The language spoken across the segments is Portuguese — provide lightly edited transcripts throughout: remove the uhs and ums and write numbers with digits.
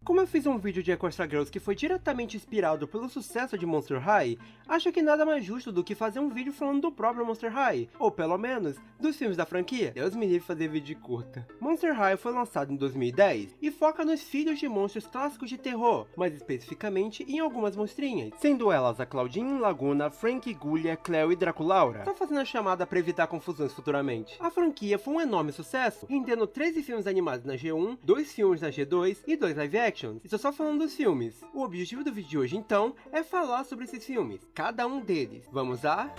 Como eu fiz um vídeo de Equestria Girls que foi diretamente inspirado pelo sucesso de Monster High, acho que nada mais justo do que fazer um vídeo falando do próprio Monster High, ou pelo menos, dos filmes da franquia. Deus me livre fazer vídeo de curta. Monster High foi lançado em 2010 e foca nos filhos de monstros clássicos de terror, mais especificamente em algumas monstrinhas, sendo elas a Claudine, Laguna, Frank, Gullia, Cleo e Draculaura. Só fazendo a chamada para evitar confusões futuramente. A franquia foi um enorme sucesso, rendendo 13 filmes animados na G1, 2 filmes na G2 e 2 live action. Estou só falando dos filmes. O objetivo do vídeo de hoje, então, é falar sobre esses filmes, cada um deles. Vamos lá?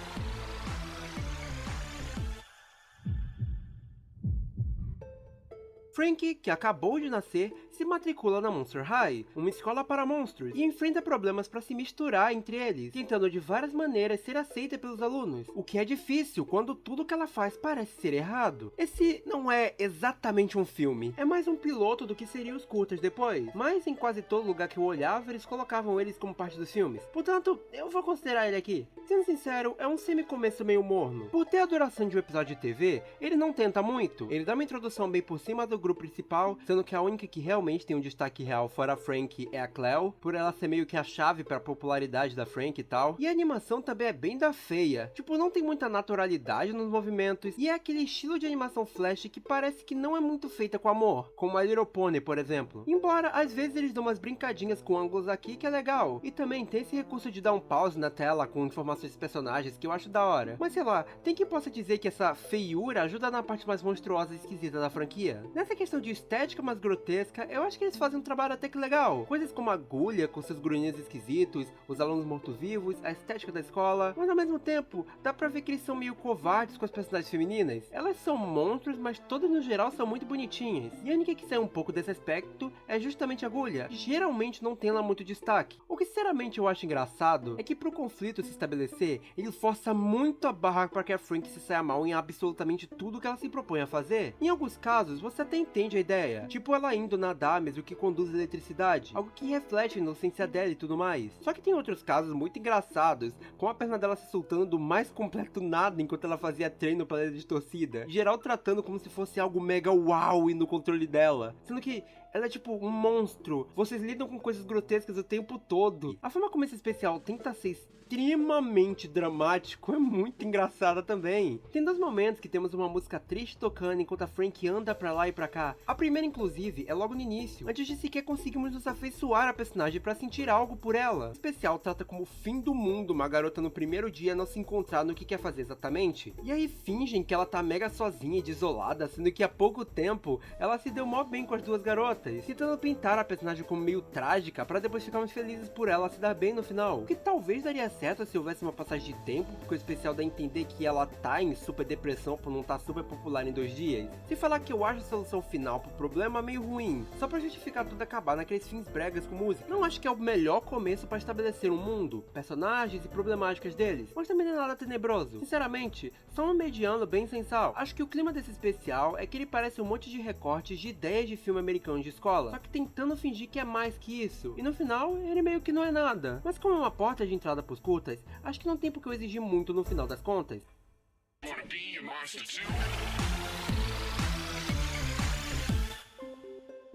Frank, que acabou de nascer, se matricula na Monster High, uma escola para monstros, e enfrenta problemas para se misturar entre eles, tentando de várias maneiras ser aceita pelos alunos, o que é difícil quando tudo que ela faz parece ser errado. Esse não é exatamente um filme, é mais um piloto do que seriam os curtas depois, mas em quase todo lugar que eu olhava eles colocavam eles como parte dos filmes, portanto eu vou considerar ele aqui. Sendo sincero, é um semi-começo meio morno. Por ter a duração de um episódio de TV, ele não tenta muito, ele dá uma introdução bem por cima do grupo principal, sendo que a única que realmente tem um destaque real fora a Frank é a Cleo, por ela ser meio que a chave para a popularidade da Frank e tal. E a animação também é bem da feia, tipo, não tem muita naturalidade nos movimentos, e é aquele estilo de animação flash que parece que não é muito feita com amor, como a Little Pony, por exemplo. Embora, às vezes eles dão umas brincadinhas com ângulos aqui que é legal, e também tem esse recurso de dar um pause na tela com informações dos personagens que eu acho da hora. Mas sei lá, tem quem possa dizer que essa feiura ajuda na parte mais monstruosa e esquisita da franquia. Nessa questão de estética mais grotesca, eu acho que eles fazem um trabalho até que legal. Coisas como a agulha com seus grunhinhos esquisitos, os alunos mortos-vivos, a estética da escola, mas ao mesmo tempo, dá pra ver que eles são meio covardes com as personagens femininas. Elas são monstros, mas todas no geral são muito bonitinhas. E a única que sai um pouco desse aspecto é justamente a agulha, que geralmente não tem lá muito destaque. O que sinceramente eu acho engraçado é que pro conflito se estabelecer, ele força muito a barra para que a Frank se saia mal em absolutamente tudo que ela se propõe a fazer. Em alguns casos, você até entende a ideia, tipo ela indo nadar mesmo que conduz eletricidade, algo que reflete a inocência dela e tudo mais. Só que tem outros casos muito engraçados, como a perna dela se soltando do mais completo nada enquanto ela fazia treino para ela distorcida, geral tratando como se fosse algo mega uau e no controle dela, sendo que ela é tipo um monstro, vocês lidam com coisas grotescas o tempo todo. A forma como esse especial tenta ser extremamente dramático é muito engraçada também. Tem dois momentos que temos uma música triste tocando enquanto a Frank anda pra lá e pra cá. A primeira, inclusive, é logo no início, antes de sequer conseguirmos nos afeiçoar a personagem pra sentir algo por ela. O especial trata como o fim do mundo uma garota no primeiro dia não se encontrar no que quer fazer exatamente. E aí fingem que ela tá mega sozinha e desolada, sendo que há pouco tempo ela se deu mó bem com as duas garotas, tentando pintar a personagem como meio trágica pra depois ficarmos felizes por ela se dar bem no final. O que talvez daria certo se houvesse uma passagem de tempo, porque o especial dá a entender que ela tá em super depressão por não estar super popular em 2 dias. Se falar que eu acho a solução final pro problema meio ruim, só pra justificar tudo acabar naqueles fins bregas com música. Não acho que é o melhor começo pra estabelecer um mundo, personagens e problemáticas deles, mas também não é nada tenebroso. Sinceramente, só um mediano bem sensal. Acho que o clima desse especial é que ele parece um monte de recortes de ideias de filme americano de escola, só que tentando fingir que é mais que isso, e no final ele meio que não é nada. Mas como é uma porta de entrada pros curtas, acho que não tem por que eu exigir muito no final das contas.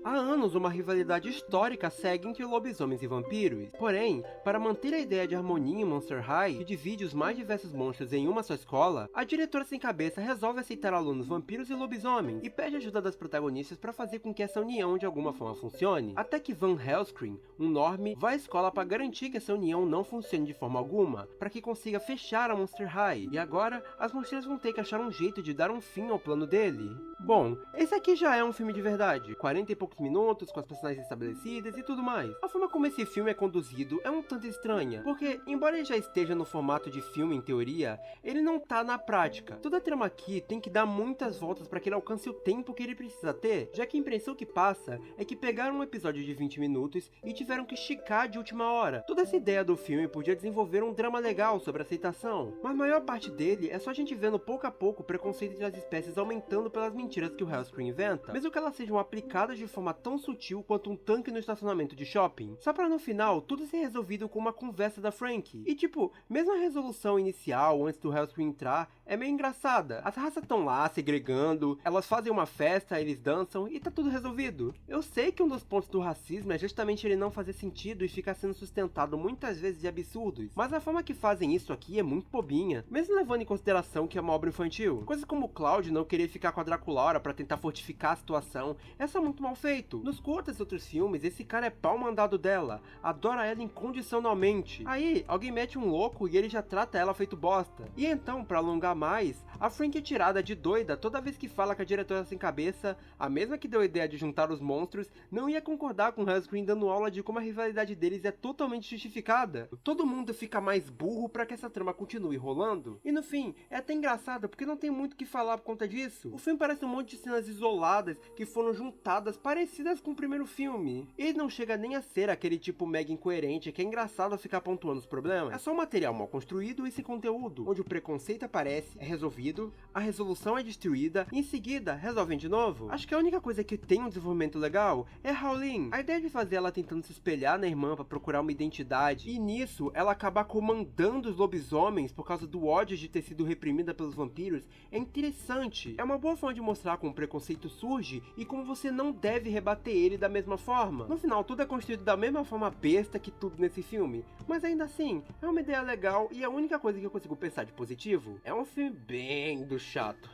Há anos uma rivalidade histórica segue entre lobisomens e vampiros. Porém, para manter a ideia de harmonia em Monster High, que divide os mais diversos monstros em uma só escola, a diretora sem cabeça resolve aceitar alunos vampiros e lobisomens, e pede ajuda das protagonistas para fazer com que essa união de alguma forma funcione. Até que Van Helscream, um normie, vai à escola para garantir que essa união não funcione de forma alguma, para que consiga fechar a Monster High. E agora, as monstras vão ter que achar um jeito de dar um fim ao plano dele. Bom, esse aqui já é um filme de verdade, 40 e poucos minutos, com as personagens estabelecidas e tudo mais. A forma como esse filme é conduzido é um tanto estranha, porque, embora ele já esteja no formato de filme em teoria, ele não tá na prática. Toda a trama aqui tem que dar muitas voltas para que ele alcance o tempo que ele precisa ter, já que a impressão que passa é que pegaram um episódio de 20 minutos e tiveram que esticar de última hora. Toda essa ideia do filme podia desenvolver um drama legal sobre aceitação, mas a maior parte dele é só a gente vendo pouco a pouco o preconceito entre as espécies aumentando pelas mentiras que o Hellscream inventa, mesmo que elas sejam aplicadas de forma tão sutil quanto um tanque no estacionamento de shopping, só pra no final tudo ser resolvido com uma conversa da Frank. E tipo, mesmo a resolução inicial antes do Hellscream entrar é meio engraçada. As raças estão lá, segregando, elas fazem uma festa, eles dançam e tá tudo resolvido. Eu sei que um dos pontos do racismo é justamente ele não fazer sentido e ficar sendo sustentado muitas vezes de absurdos, mas a forma que fazem isso aqui é muito bobinha, mesmo levando em consideração que é uma obra infantil. Coisas como o Cloud não querer ficar com a Draculaura pra tentar fortificar a situação, é só muito mal feito. Nos curtas e outros filmes, esse cara é pau mandado dela, adora ela incondicionalmente. Aí, alguém mete um louco e ele já trata ela feito bosta. E então, pra alongar mais, a Frank é tirada de doida toda vez que fala que a diretora sem cabeça, a mesma que deu a ideia de juntar os monstros, não ia concordar com Husgrave dando aula de como a rivalidade deles é totalmente justificada. Todo mundo fica mais burro pra que essa trama continue rolando. E no fim, é até engraçado porque não tem muito o que falar por conta disso. O filme parece um monte de cenas isoladas que foram juntadas parecidas com o primeiro filme. Ele não chega nem a ser aquele tipo mega incoerente que é engraçado ficar pontuando os problemas. É só um material mal construído e sem conteúdo, onde o preconceito aparece, é resolvido, a resolução é destruída e em seguida resolvem de novo. Acho que a única coisa que tem um desenvolvimento legal é Howlin. A ideia de fazer ela tentando se espelhar na irmã pra procurar uma identidade e nisso ela acabar comandando os lobisomens por causa do ódio de ter sido reprimida pelos vampiros é interessante. É uma boa forma de mostrar como o preconceito surge e como você não deve rebater ele da mesma forma. No final, tudo é construído da mesma forma besta que tudo nesse filme, mas ainda assim, é uma ideia legal e a única coisa que eu consigo pensar de positivo é um filme bem do chato.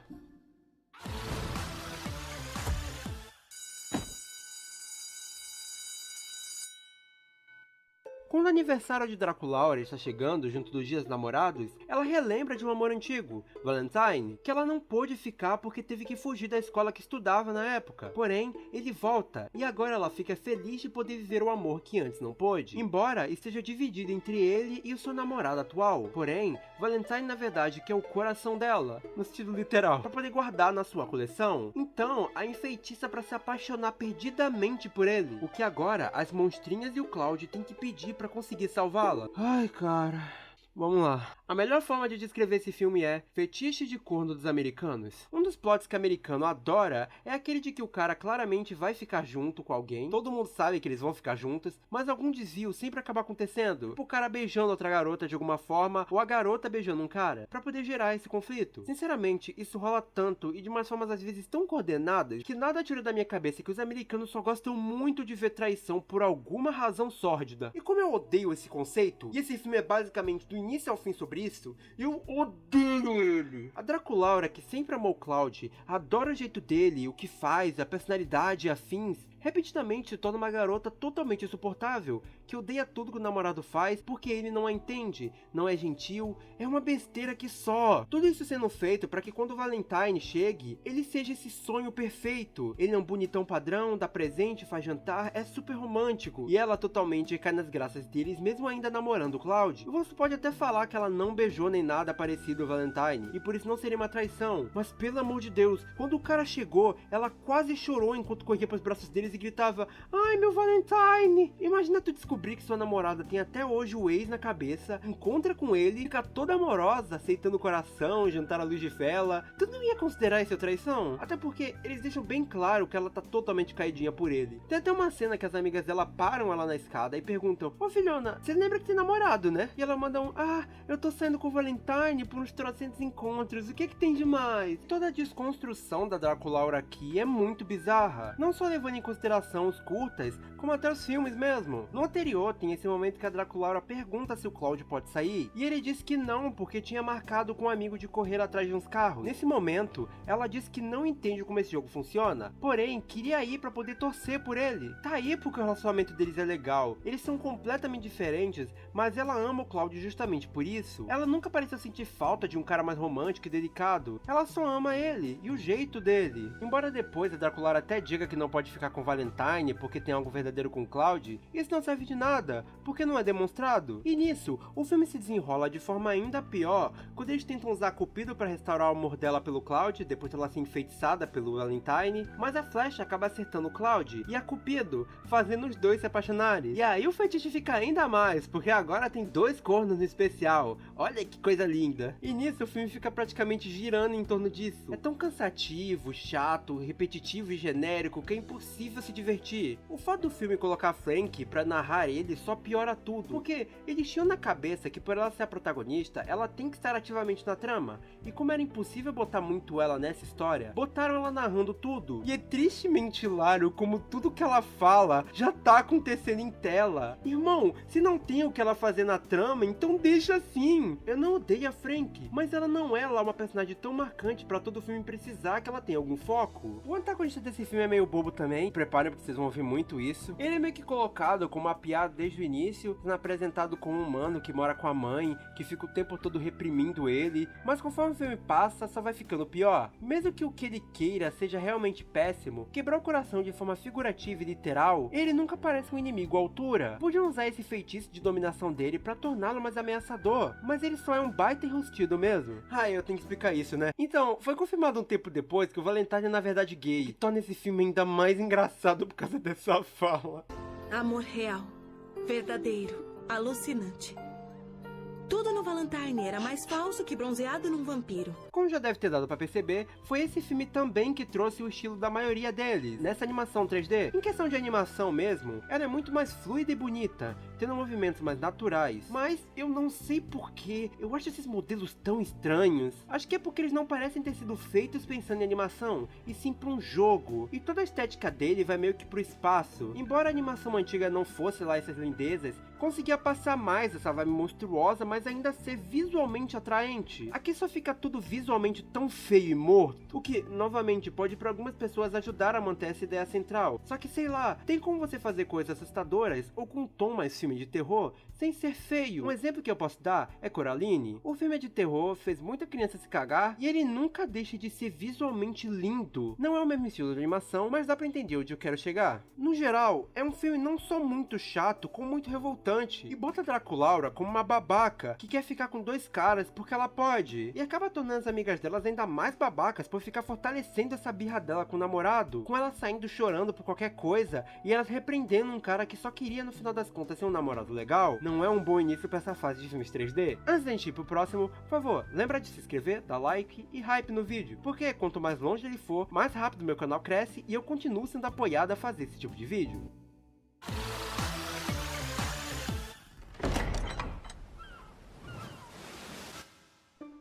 Quando o aniversário de Draculaura está chegando junto dos dias namorados, ela relembra de um amor antigo, Valentine, que ela não pôde ficar porque teve que fugir da escola que estudava na época. Porém, ele volta, e agora ela fica feliz de poder viver o amor que antes não pôde, embora esteja dividido entre ele e o seu namorado atual. Porém, Valentine na verdade quer o coração dela, no sentido literal, para poder guardar na sua coleção. Então, a enfeitiça para se apaixonar perdidamente por ele, o que agora as monstrinhas e o Cloud têm que pedir pra conseguir salvá-la. Ai, cara... Vamos lá. A melhor forma de descrever esse filme é fetiche de corno dos americanos. Um dos plots que o americano adora é aquele de que o cara claramente vai ficar junto com alguém, todo mundo sabe que eles vão ficar juntos, mas algum desvio sempre acaba acontecendo. Tipo o cara beijando outra garota de alguma forma, ou a garota beijando um cara, pra poder gerar esse conflito. Sinceramente, isso rola tanto e de umas formas às vezes tão coordenadas, que nada tira da minha cabeça que os americanos só gostam muito de ver traição por alguma razão sórdida. E como eu odeio esse conceito, e esse filme é basicamente do início ao fim sobre isso, eu odeio ele. A Draculaura, que sempre amou Cloud, adora o jeito dele, o que faz, a personalidade e afins, repetidamente se torna uma garota totalmente insuportável, que odeia tudo que o namorado faz porque ele não a entende, não é gentil, é uma besteira que só. Tudo isso sendo feito para que quando o Valentine chegue, ele seja esse sonho perfeito. Ele é um bonitão padrão, dá presente, faz jantar, é super romântico, e ela totalmente cai nas graças deles mesmo ainda namorando o Cloud. E você pode até falar que ela não beijou nem nada parecido ao Valentine, e por isso não seria uma traição, mas pelo amor de Deus, quando o cara chegou, ela quase chorou enquanto corria para os braços deles e gritava: "Ai, meu Valentine!" Imagina tu descobrir que sua namorada tem até hoje o ex na cabeça, encontra com ele, fica toda amorosa, aceitando o coração, jantar à luz de vela. Tu não ia considerar isso traição? Até porque eles deixam bem claro que ela tá totalmente caidinha por ele. Tem até uma cena que as amigas dela param ela na escada e perguntam: "Ô filhona, você lembra que tem namorado, né?" E ela manda um: "Ah, eu tô saindo com o Valentine por uns trocentos encontros, o que que tem de mais?" Toda a desconstrução da Draculaura aqui é muito bizarra, não só levando em consideração os curtas, como até os filmes mesmo. No anterior tem esse momento que a Draculaura pergunta se o Cloud pode sair, e ele diz que não, porque tinha marcado com um amigo de correr atrás de uns carros. Nesse momento, ela diz que não entende como esse jogo funciona, porém queria ir pra poder torcer por ele. Tá aí porque o relacionamento deles é legal, eles são completamente diferentes, mas ela ama o Cloud justamente por isso. Ela nunca pareceu sentir falta de um cara mais romântico e delicado, ela só ama ele, e o jeito dele. Embora depois a Draculaura até diga que não pode ficar com Valentine porque tem algo verdadeiro com Cloud, isso não serve de nada, porque não é demonstrado. E nisso, o filme se desenrola de forma ainda pior, quando eles tentam usar Cupido para restaurar o amor dela pelo Cloud, depois dela ser enfeitiçada pelo Valentine, mas a flecha acaba acertando o Cloud e a Cupido, fazendo os dois se apaixonarem. E aí o fetiche fica ainda mais, porque agora tem dois cornos no especial, olha que coisa linda. E nisso o filme fica praticamente girando em torno disso. É tão cansativo, chato, repetitivo e genérico que é impossível impossível se divertir. O fato do filme colocar Frank pra narrar ele só piora tudo, porque eles tinham na cabeça que por ela ser a protagonista, ela tem que estar ativamente na trama, e como era impossível botar muito ela nessa história, botaram ela narrando tudo. E é tristemente hilário como tudo que ela fala já tá acontecendo em tela. Irmão, se não tem o que ela fazer na trama, então deixa assim. Eu não odeio a Frank, mas ela não é lá uma personagem tão marcante pra todo filme precisar que ela tenha algum foco. O antagonista desse filme é meio bobo também, preparem porque vocês vão ouvir muito isso. Ele é meio que colocado como uma piada desde o início, sendo apresentado como um humano que mora com a mãe, que fica o tempo todo reprimindo ele, mas conforme o filme passa, só vai ficando pior. Mesmo que o que ele queira seja realmente péssimo, quebrar o coração de forma figurativa e literal, ele nunca parece um inimigo à altura. Podiam usar esse feitiço de dominação dele pra torná-lo mais ameaçador, mas ele só é um baita enrustido mesmo. Ah, eu tenho que explicar isso, né? Então, foi confirmado um tempo depois que o Valentine é na verdade gay, e torna esse filme ainda mais engraçado por causa dessa fala. Amor real, verdadeiro, alucinante. Tudo no Valentine era mais falso que bronzeado num vampiro. Como já deve ter dado pra perceber, foi esse filme também que trouxe o estilo da maioria deles, nessa animação 3D. Em questão de animação mesmo, ela é muito mais fluida e bonita, tendo movimentos mais naturais. Mas eu não sei porquê, eu acho esses modelos tão estranhos. Acho que é porque eles não parecem ter sido feitos pensando em animação, e sim pra um jogo. E toda a estética dele vai meio que pro espaço. Embora a animação antiga não fosse lá essas lindezas, conseguia passar mais essa vibe monstruosa, mas ainda ser visualmente atraente. Aqui só fica tudo visualmente tão feio e morto, o que, novamente, pode para algumas pessoas ajudar a manter essa ideia central. Só que, sei lá, tem como você fazer coisas assustadoras ou com um tom mais filme de terror, sem ser feio. Um exemplo que eu posso dar é Coraline. O filme é de terror, fez muita criança se cagar, e ele nunca deixa de ser visualmente lindo. Não é o mesmo estilo de animação, mas dá pra entender onde eu quero chegar. No geral, é um filme não só muito chato, como muito revoltante, e bota Draculaura como uma babaca, que quer ficar com dois caras porque ela pode, e acaba tornando as amigas delas ainda mais babacas por ficar fortalecendo essa birra dela com o namorado, com ela saindo chorando por qualquer coisa, e elas repreendendo um cara que só queria no final das contas ser um namorado legal. Não é um bom início pra essa fase de filmes 3D. Antes da gente ir pro próximo, por favor, lembra de se inscrever, dar like e hype no vídeo, porque quanto mais longe ele for, mais rápido meu canal cresce e eu continuo sendo apoiado a fazer esse tipo de vídeo.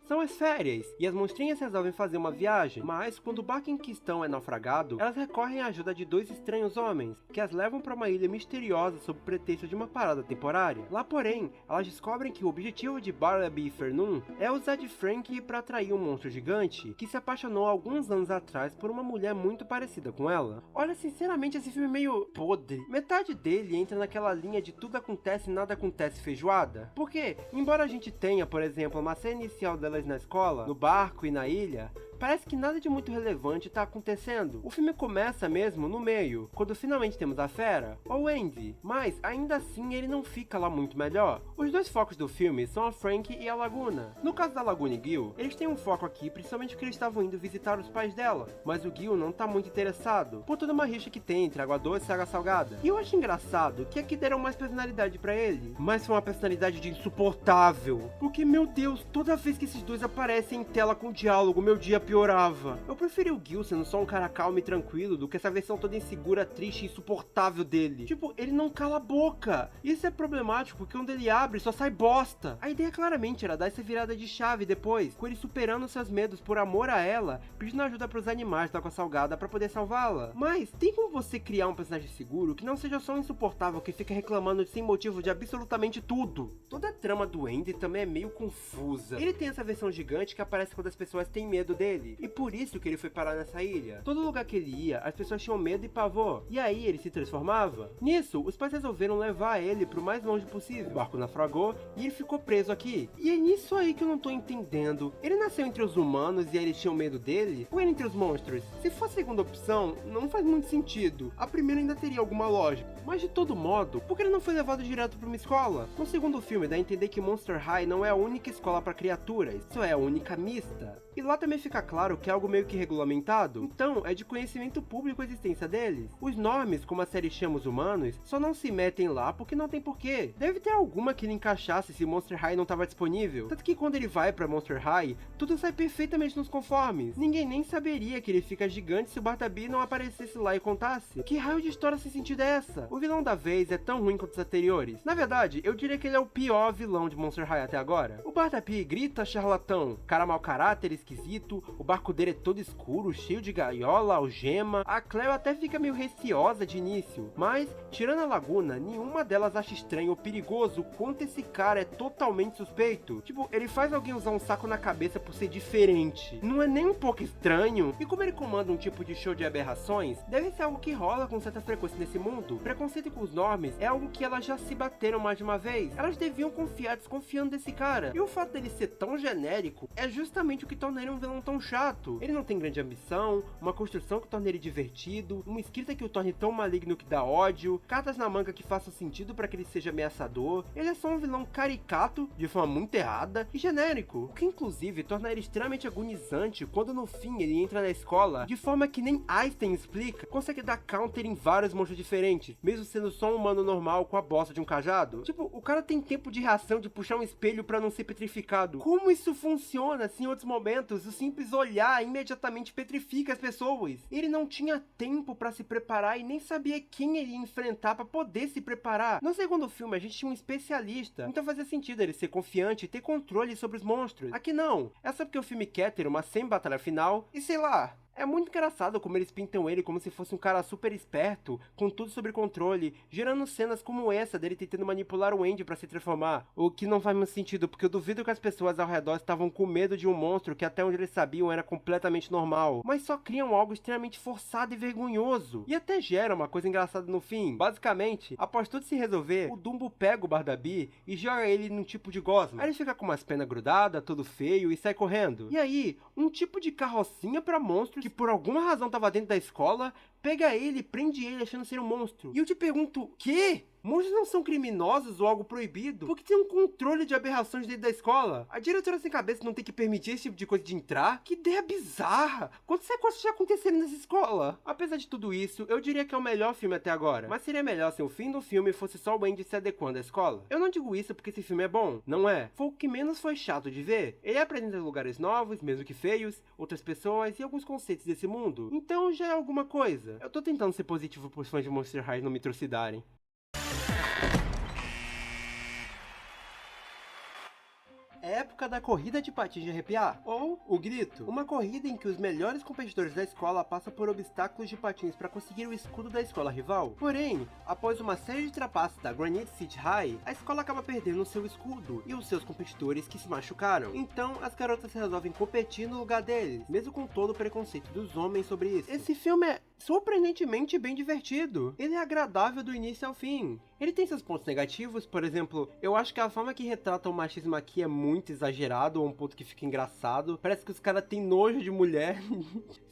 São as férias, e as monstrinhas resolvem fazer uma viagem, mas quando o barco em questão é naufragado, elas recorrem à ajuda de dois estranhos homens, que as levam para uma ilha misteriosa sob pretexto de uma parada temporária. Lá, porém, elas descobrem que o objetivo de Bartleby e Fernum é usar de Frank para atrair um monstro gigante, que se apaixonou alguns anos atrás por uma mulher muito parecida com ela. Olha, sinceramente, esse filme é meio podre. Metade dele entra naquela linha de tudo acontece e nada acontece feijoada. Porque, embora a gente tenha, por exemplo, uma cena inicial delas na escola, no barco e na ilha, parece que nada de muito relevante tá acontecendo. O filme começa mesmo no meio, quando finalmente temos a fera, ou Andy, mas ainda assim ele não fica lá muito melhor. Os dois focos do filme são a Frank e a Laguna. No caso da Laguna e Gil, eles têm um foco aqui principalmente porque eles estavam indo visitar os pais dela, mas o Gil não tá muito interessado, por toda uma rixa que tem entre água doce e água salgada. E eu acho engraçado que aqui deram mais personalidade pra ele, mas foi uma personalidade de insuportável, porque meu Deus, toda vez que esses dois aparecem em tela com diálogo, meu dia piorava. Eu preferi o Gil sendo só um cara calmo e tranquilo do que essa versão toda insegura, triste e insuportável dele. Tipo, ele não cala a boca. Isso é problemático porque quando ele abre só sai bosta. A ideia claramente era dar essa virada de chave depois, com ele superando seus medos por amor a ela, pedindo ajuda pros animais da água salgada pra poder salvá-la. Mas tem como você criar um personagem seguro que não seja só um insuportável que fica reclamando sem motivo de absolutamente tudo? Toda a trama do Andy também é meio confusa. Ele tem essa versão gigante que aparece quando as pessoas têm medo dele, e por isso que ele foi parar nessa ilha. Todo lugar que ele ia, as pessoas tinham medo e pavor, e aí ele se transformava. Nisso, os pais resolveram levar ele pro mais longe possível. O barco naufragou e ele ficou preso aqui. E é nisso aí que eu não tô entendendo. Ele nasceu entre os humanos e aí eles tinham medo dele? Ou era entre os monstros? Se for a segunda opção, não faz muito sentido. A primeira ainda teria alguma lógica. Mas de todo modo, por que ele não foi levado direto pra uma escola? No segundo filme dá a entender que Monster High não é a única escola para criaturas, só é a única mista. E lá também fica claro que é algo meio que regulamentado, então é de conhecimento público a existência deles. Os normes, como a série chama os humanos, só não se metem lá porque não tem porquê. Deve ter alguma que ele encaixasse se Monster High não estava disponível. Tanto que quando ele vai pra Monster High, tudo sai perfeitamente nos conformes. Ninguém nem saberia que ele fica gigante se o Bartleby não aparecesse lá e contasse. Que raio de história sem sentido é essa? O vilão da vez é tão ruim quanto os anteriores. Na verdade, eu diria que ele é o pior vilão de Monster High até agora. O Bartleby grita charlatão, cara mau caráter, esquisito, o barco dele é todo escuro, cheio de gaiola, algema. A Cleo até fica meio receosa de início, mas, tirando a Laguna, nenhuma delas acha estranho ou perigoso o quanto esse cara é totalmente suspeito. Tipo, ele faz alguém usar um saco na cabeça por ser diferente. Não é nem um pouco estranho? E como ele comanda um tipo de show de aberrações, deve ser algo que rola com certa frequência nesse mundo. Preconceito com os normes é algo que elas já se bateram mais de uma vez. Elas deviam confiar desconfiando desse cara. E o fato dele ser tão genérico é justamente o que torna ele um vilão tão chato. Ele não tem grande ambição, uma construção que torna ele divertido, uma escrita que o torne tão maligno que dá ódio, cartas na manga que façam sentido para que ele seja ameaçador. Ele é só um vilão caricato, de forma muito errada, e genérico, o que inclusive torna ele extremamente agonizante quando no fim ele entra na escola, de forma que nem Einstein explica, consegue dar counter em vários monstros diferentes, mesmo sendo só um humano normal com a bosta de um cajado. Tipo, o cara tem tempo de reação de puxar um espelho pra não ser petrificado. Como isso funciona se em outros momentos o simples olhar imediatamente petrifica as pessoas? Ele não tinha tempo pra se preparar e nem sabia quem ele ia enfrentar pra poder se preparar. No segundo filme a gente tinha um especialista, então fazia sentido ele ser confiante e ter controle sobre os monstros. Aqui não, é só porque o filme quer ter uma semi-batalha final e sei lá. É muito engraçado como eles pintam ele como se fosse um cara super esperto, com tudo sob controle, gerando cenas como essa dele tentando manipular o Andy pra se transformar. O que não faz muito sentido, porque eu duvido que as pessoas ao redor estavam com medo de um monstro que até onde eles sabiam era completamente normal, mas só criam algo extremamente forçado e vergonhoso. E até gera uma coisa engraçada no fim. Basicamente, após tudo se resolver, o Dumbo pega o Bartleby e joga ele num tipo de gosma. Aí ele fica com umas penas grudadas, todo feio e sai correndo. E aí, um tipo de carrocinha pra monstros que por alguma razão tava dentro da escola, pega ele e prende ele achando ser um monstro. E eu te pergunto, quê? Monstros não são criminosos ou algo proibido? Porque tem um controle de aberrações dentro da escola. A diretora sem cabeça não tem que permitir esse tipo de coisa de entrar? Que ideia bizarra! Quantos sequestros já aconteceram nessa escola? Apesar de tudo isso, eu diria que é o melhor filme até agora. Mas seria melhor se o fim do filme fosse só o Andy se adequando à escola. Eu não digo isso porque esse filme é bom, não é? Foi o que menos foi chato de ver. Ele apresenta lugares novos, mesmo que feios, outras pessoas e alguns conceitos desse mundo. Então já é alguma coisa. Eu tô tentando ser positivo pros fãs de Monster High não me trucidarem. É época da corrida de patins de arrepiar, ou o grito, uma corrida em que os melhores competidores da escola passam por obstáculos de patins para conseguir o escudo da escola rival. Porém, após uma série de trapaças da Granite City High, a escola acaba perdendo seu escudo e os seus competidores que se machucaram. Então, as garotas resolvem competir no lugar deles, mesmo com todo o preconceito dos homens sobre isso. Esse filme é surpreendentemente bem divertido. Ele é agradável do início ao fim. Ele tem seus pontos negativos, por exemplo, eu acho que a forma que retrata o machismo aqui é muito exagerado, ou um ponto que fica engraçado. Parece que os caras têm nojo de mulher.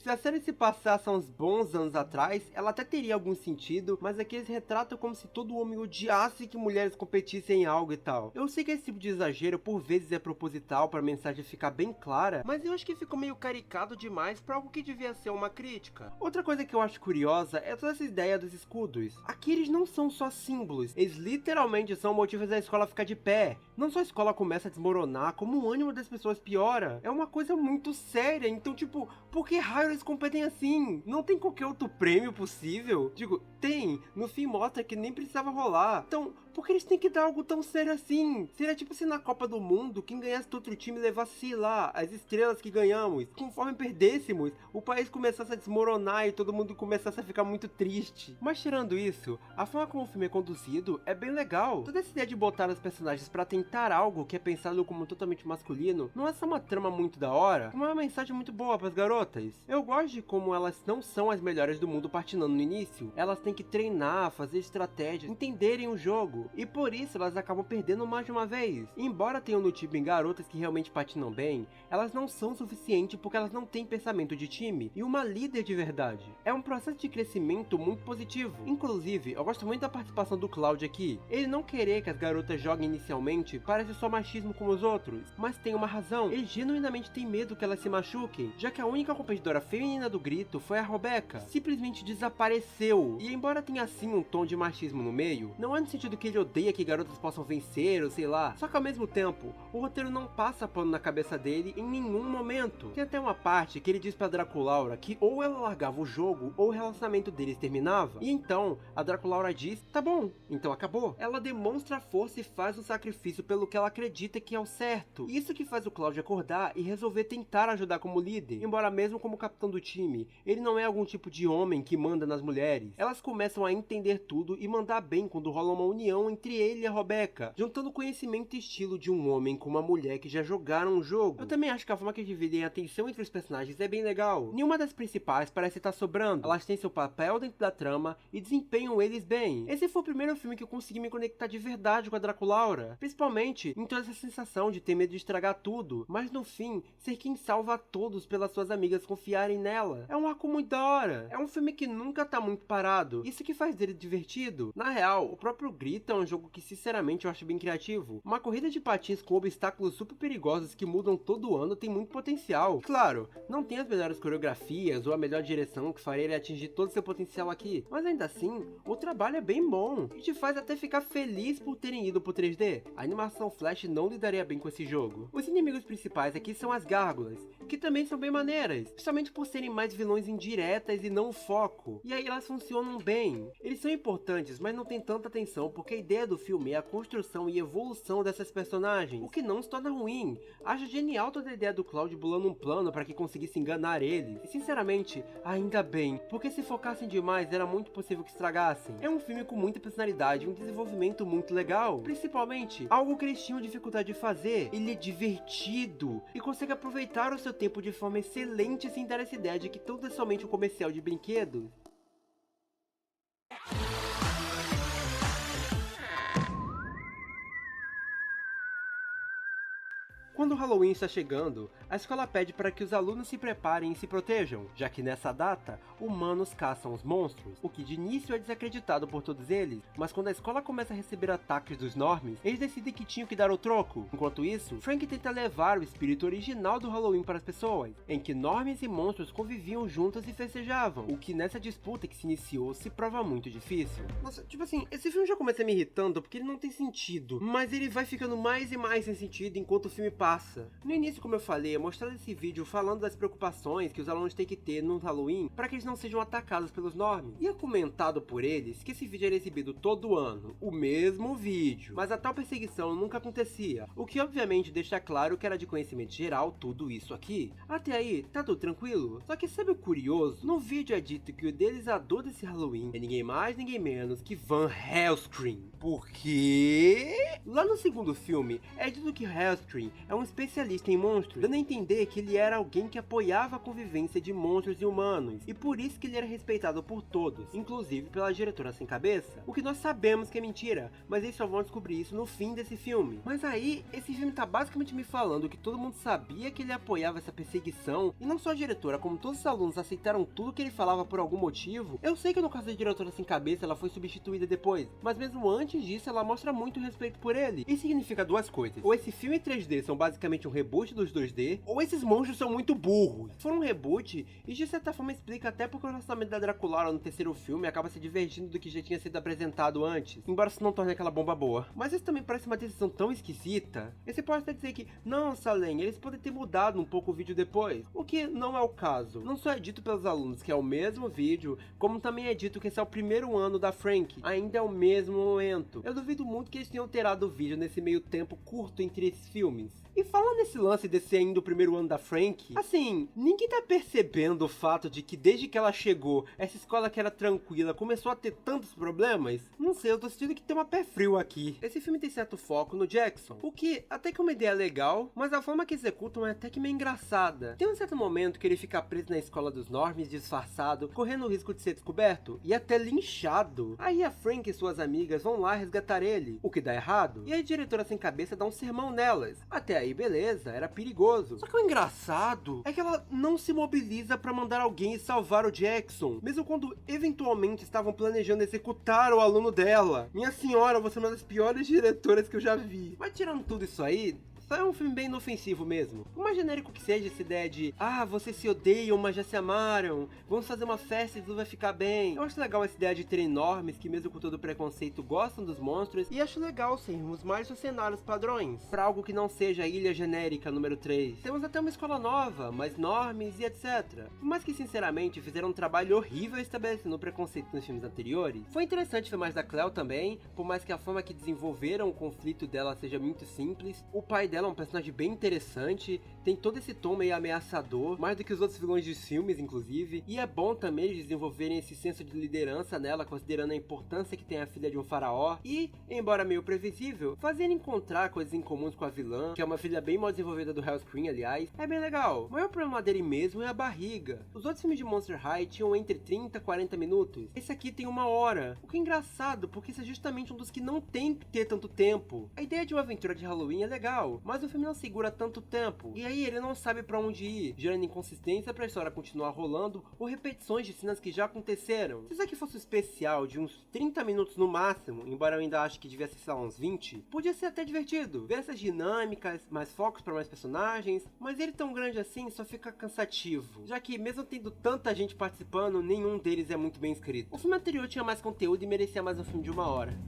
Se a série se passasse há uns bons anos atrás, ela até teria algum sentido, mas aqui eles retratam como se todo homem odiasse que mulheres competissem em algo e tal. Eu sei que esse tipo de exagero por vezes é proposital para a mensagem ficar bem clara, mas eu acho que ficou meio caricato demais para algo que devia ser uma crítica. Outra coisa que eu acho curiosa é toda essa ideia dos escudos. Aqui eles não são só símbolos, eles literalmente são motivos da escola ficar de pé. Não só a escola começa a desmoronar, como o ânimo das pessoas piora. É uma coisa muito séria, então tipo, por que raio eles competem assim? Não tem qualquer outro prêmio possível? Digo, tem, no fim mostra que nem precisava rolar. Então, por que eles têm que dar algo tão sério assim? Seria tipo se na Copa do Mundo, quem ganhasse do outro time levasse, sei lá, as estrelas que ganhamos. Conforme perdêssemos, o país começasse a desmoronar e todo mundo começasse a ficar muito triste. Mas tirando isso, a forma como o filme é conduzido é bem legal. Toda essa ideia de botar os personagens pra tentar algo que é pensado como totalmente masculino, não é só uma trama muito da hora, como é uma mensagem muito boa pras garotas. Eu gosto de como elas não são as melhores do mundo patinando no início. Elas têm têm que treinar, fazer estratégias, entenderem o jogo, e por isso elas acabam perdendo mais de uma vez. Embora tenham no time garotas que realmente patinam bem, elas não são suficientes porque elas não têm pensamento de time e uma líder de verdade. É um processo de crescimento muito positivo. Inclusive, eu gosto muito da participação do Cloud aqui. Ele não querer que as garotas joguem inicialmente parece só machismo como os outros, mas tem uma razão. Ele genuinamente tem medo que elas se machuquem, já que a única competidora feminina do grito foi a Rebecca. Simplesmente desapareceu. E embora tenha assim um tom de machismo no meio, não é no sentido que ele odeia que garotas possam vencer ou sei lá, só que ao mesmo tempo, o roteiro não passa pano na cabeça dele em nenhum momento. Tem até uma parte que ele diz pra Draculaura que ou ela largava o jogo ou o relacionamento deles terminava. E então, a Draculaura diz, tá bom, então acabou. Ela demonstra força e faz um sacrifício pelo que ela acredita que é o certo. Isso que faz o Cloud acordar e resolver tentar ajudar como líder. Embora mesmo como capitão do time, ele não é algum tipo de homem que manda nas mulheres. Elas começam a entender tudo e mandar bem quando rola uma união entre ele e a Rebecca, juntando conhecimento e estilo de um homem com uma mulher que já jogaram o jogo. Eu também acho que a forma que dividem a atenção entre os personagens é bem legal. Nenhuma das principais parece estar sobrando. Elas têm seu papel dentro da trama e desempenham eles bem. Esse foi o primeiro filme que eu consegui me conectar de verdade com a Draculaura, principalmente em toda essa sensação de ter medo de estragar tudo, mas no fim, ser quem salva a todos pelas suas amigas confiarem nela. É um arco muito da hora. É um filme que nunca tá muito parado. Isso que faz dele divertido. Na real, o próprio Grito é um jogo que sinceramente eu acho bem criativo. Uma corrida de patins com obstáculos super perigosos que mudam todo ano tem muito potencial. Claro, não tem as melhores coreografias ou a melhor direção que faria ele atingir todo seu potencial aqui, mas ainda assim, o trabalho é bem bom e te faz até ficar feliz por terem ido pro 3D. A animação Flash não lidaria bem com esse jogo. Os inimigos principais aqui são as gárgulas, que também são bem maneiras, principalmente por serem mais vilões indiretas e não o foco. E aí elas funcionam bem. Eles são importantes, mas não tem tanta atenção porque a ideia do filme é a construção e evolução dessas personagens, o que não se torna ruim. Acho genial toda a ideia do Cloud bolando um plano para que conseguisse enganar eles. E sinceramente, ainda bem, porque se focassem demais era muito possível que estragassem. É um filme com muita personalidade e um desenvolvimento muito legal, principalmente algo que eles tinham dificuldade de fazer. Ele é divertido e consegue aproveitar o seu tempo de forma excelente sem dar essa ideia de que tudo é somente um comercial de brinquedos. Quando o Halloween está chegando, a escola pede para que os alunos se preparem e se protejam, já que nessa data, humanos caçam os monstros, o que de início é desacreditado por todos eles, mas quando a escola começa a receber ataques dos Normies, eles decidem que tinham que dar o troco. Enquanto isso, Frank tenta levar o espírito original do Halloween para as pessoas, em que Normies e monstros conviviam juntos e festejavam, o que nessa disputa que se iniciou se prova muito difícil. Nossa, tipo assim, esse filme já começa me irritando porque ele não tem sentido, mas ele vai ficando mais e mais sem sentido enquanto o filme passa. No início, como eu falei, é mostrado esse vídeo falando das preocupações que os alunos têm que ter no Halloween para que eles não sejam atacados pelos Normies. E é comentado por eles que esse vídeo era exibido todo ano, o mesmo vídeo, mas a tal perseguição nunca acontecia, o que obviamente deixa claro que era de conhecimento geral tudo isso aqui. Até aí, tá tudo tranquilo? Só que sabe o curioso? No vídeo é dito que o idealizador desse Halloween é ninguém mais, ninguém menos que Van Helsing. Por quê? Lá no segundo filme, é dito que Hellscream é um especialista em monstros, dando a entender que ele era alguém que apoiava a convivência de monstros e humanos, e por isso que ele era respeitado por todos, inclusive pela diretora sem cabeça, o que nós sabemos que é mentira, mas eles só vão descobrir isso no fim desse filme. Mas aí, esse filme tá basicamente me falando que todo mundo sabia que ele apoiava essa perseguição, e não só a diretora, como todos os alunos aceitaram tudo que ele falava por algum motivo. Eu sei que no caso da diretora sem cabeça ela foi substituída depois, mas mesmo antes disso ela mostra muito respeito por ele. Isso significa duas coisas: ou esse filme 3D são basicamente um reboot dos 2D, ou esses monstros são muito burros. Se for um reboot, e de certa forma explica até porque o lançamento da Draculaura no terceiro filme acaba se divergindo do que já tinha sido apresentado antes, embora isso não torne aquela bomba boa. Mas isso também parece uma decisão tão esquisita. E você pode até dizer que, não, Salem, eles podem ter mudado um pouco o vídeo depois, o que não é o caso. Não só é dito pelos alunos que é o mesmo vídeo, como também é dito que esse é o primeiro ano da Frank, ainda é o mesmo momento. Eu duvido muito que eles tenham alterado o vídeo nesse meio tempo curto entre esses filmes. E falando nesse lance desse ainda o primeiro ano da Frank, assim, ninguém tá percebendo o fato de que desde que ela chegou, essa escola que era tranquila começou a ter tantos problemas? Não sei, eu tô sentindo que tem uma pé frio aqui. Esse filme tem certo foco no Jackson, o que até que é uma ideia legal, mas a forma que executam é até que meio engraçada. Tem um certo momento que ele fica preso na escola dos Normies, disfarçado, correndo o risco de ser descoberto e até linchado. Aí a Frank e suas amigas vão lá resgatar ele, o que dá errado, e a diretora sem cabeça dá um sermão nelas. Até aí beleza, era perigoso. Só que o engraçado é que ela não se mobiliza pra mandar alguém salvar o Jackson, mesmo quando eventualmente estavam planejando executar o aluno dela. Minha senhora, você é uma das piores diretoras que eu já vi. Mas tirando tudo isso aí, só é um filme bem inofensivo mesmo. Por mais genérico que seja essa ideia de vocês se odeiam, mas já se amaram, vamos fazer uma festa e tudo vai ficar bem. Eu acho legal essa ideia de terem normes que mesmo com todo o preconceito gostam dos monstros, e acho legal sermos mais os cenários padrões, pra algo que não seja a ilha genérica número 3. Temos até uma escola nova, mais normes e etc. Por mais que sinceramente fizeram um trabalho horrível estabelecendo o preconceito nos filmes anteriores, foi interessante ver mais da Cleo também, por mais que a forma que desenvolveram o conflito dela seja muito simples. O pai dela é um personagem bem interessante, tem todo esse tom meio ameaçador, mais do que os outros vilões dos filmes, inclusive, e é bom também eles desenvolverem esse senso de liderança nela, considerando a importância que tem a filha de um faraó, e, embora meio previsível, fazer encontrar coisas em comuns com a vilã, que é uma filha bem mal desenvolvida do Hell's Queen, aliás, é bem legal. O maior problema dele mesmo é a barriga. Os outros filmes de Monster High tinham entre 30 e 40 minutos, esse aqui tem 1 hora, o que é engraçado, porque esse é justamente um dos que não tem que ter tanto tempo. A ideia de uma aventura de Halloween é legal, mas o filme não segura tanto tempo, e aí ele não sabe pra onde ir, gerando inconsistência pra história continuar rolando, ou repetições de cenas que já aconteceram. Se isso aqui fosse um especial de uns 30 minutos no máximo, embora eu ainda ache que devia ser, sei lá, uns 20, podia ser até divertido, ver essas dinâmicas, mais focos pra mais personagens, mas ele tão grande assim só fica cansativo, já que mesmo tendo tanta gente participando, nenhum deles é muito bem escrito. O filme anterior tinha mais conteúdo e merecia mais um filme de 1 hora.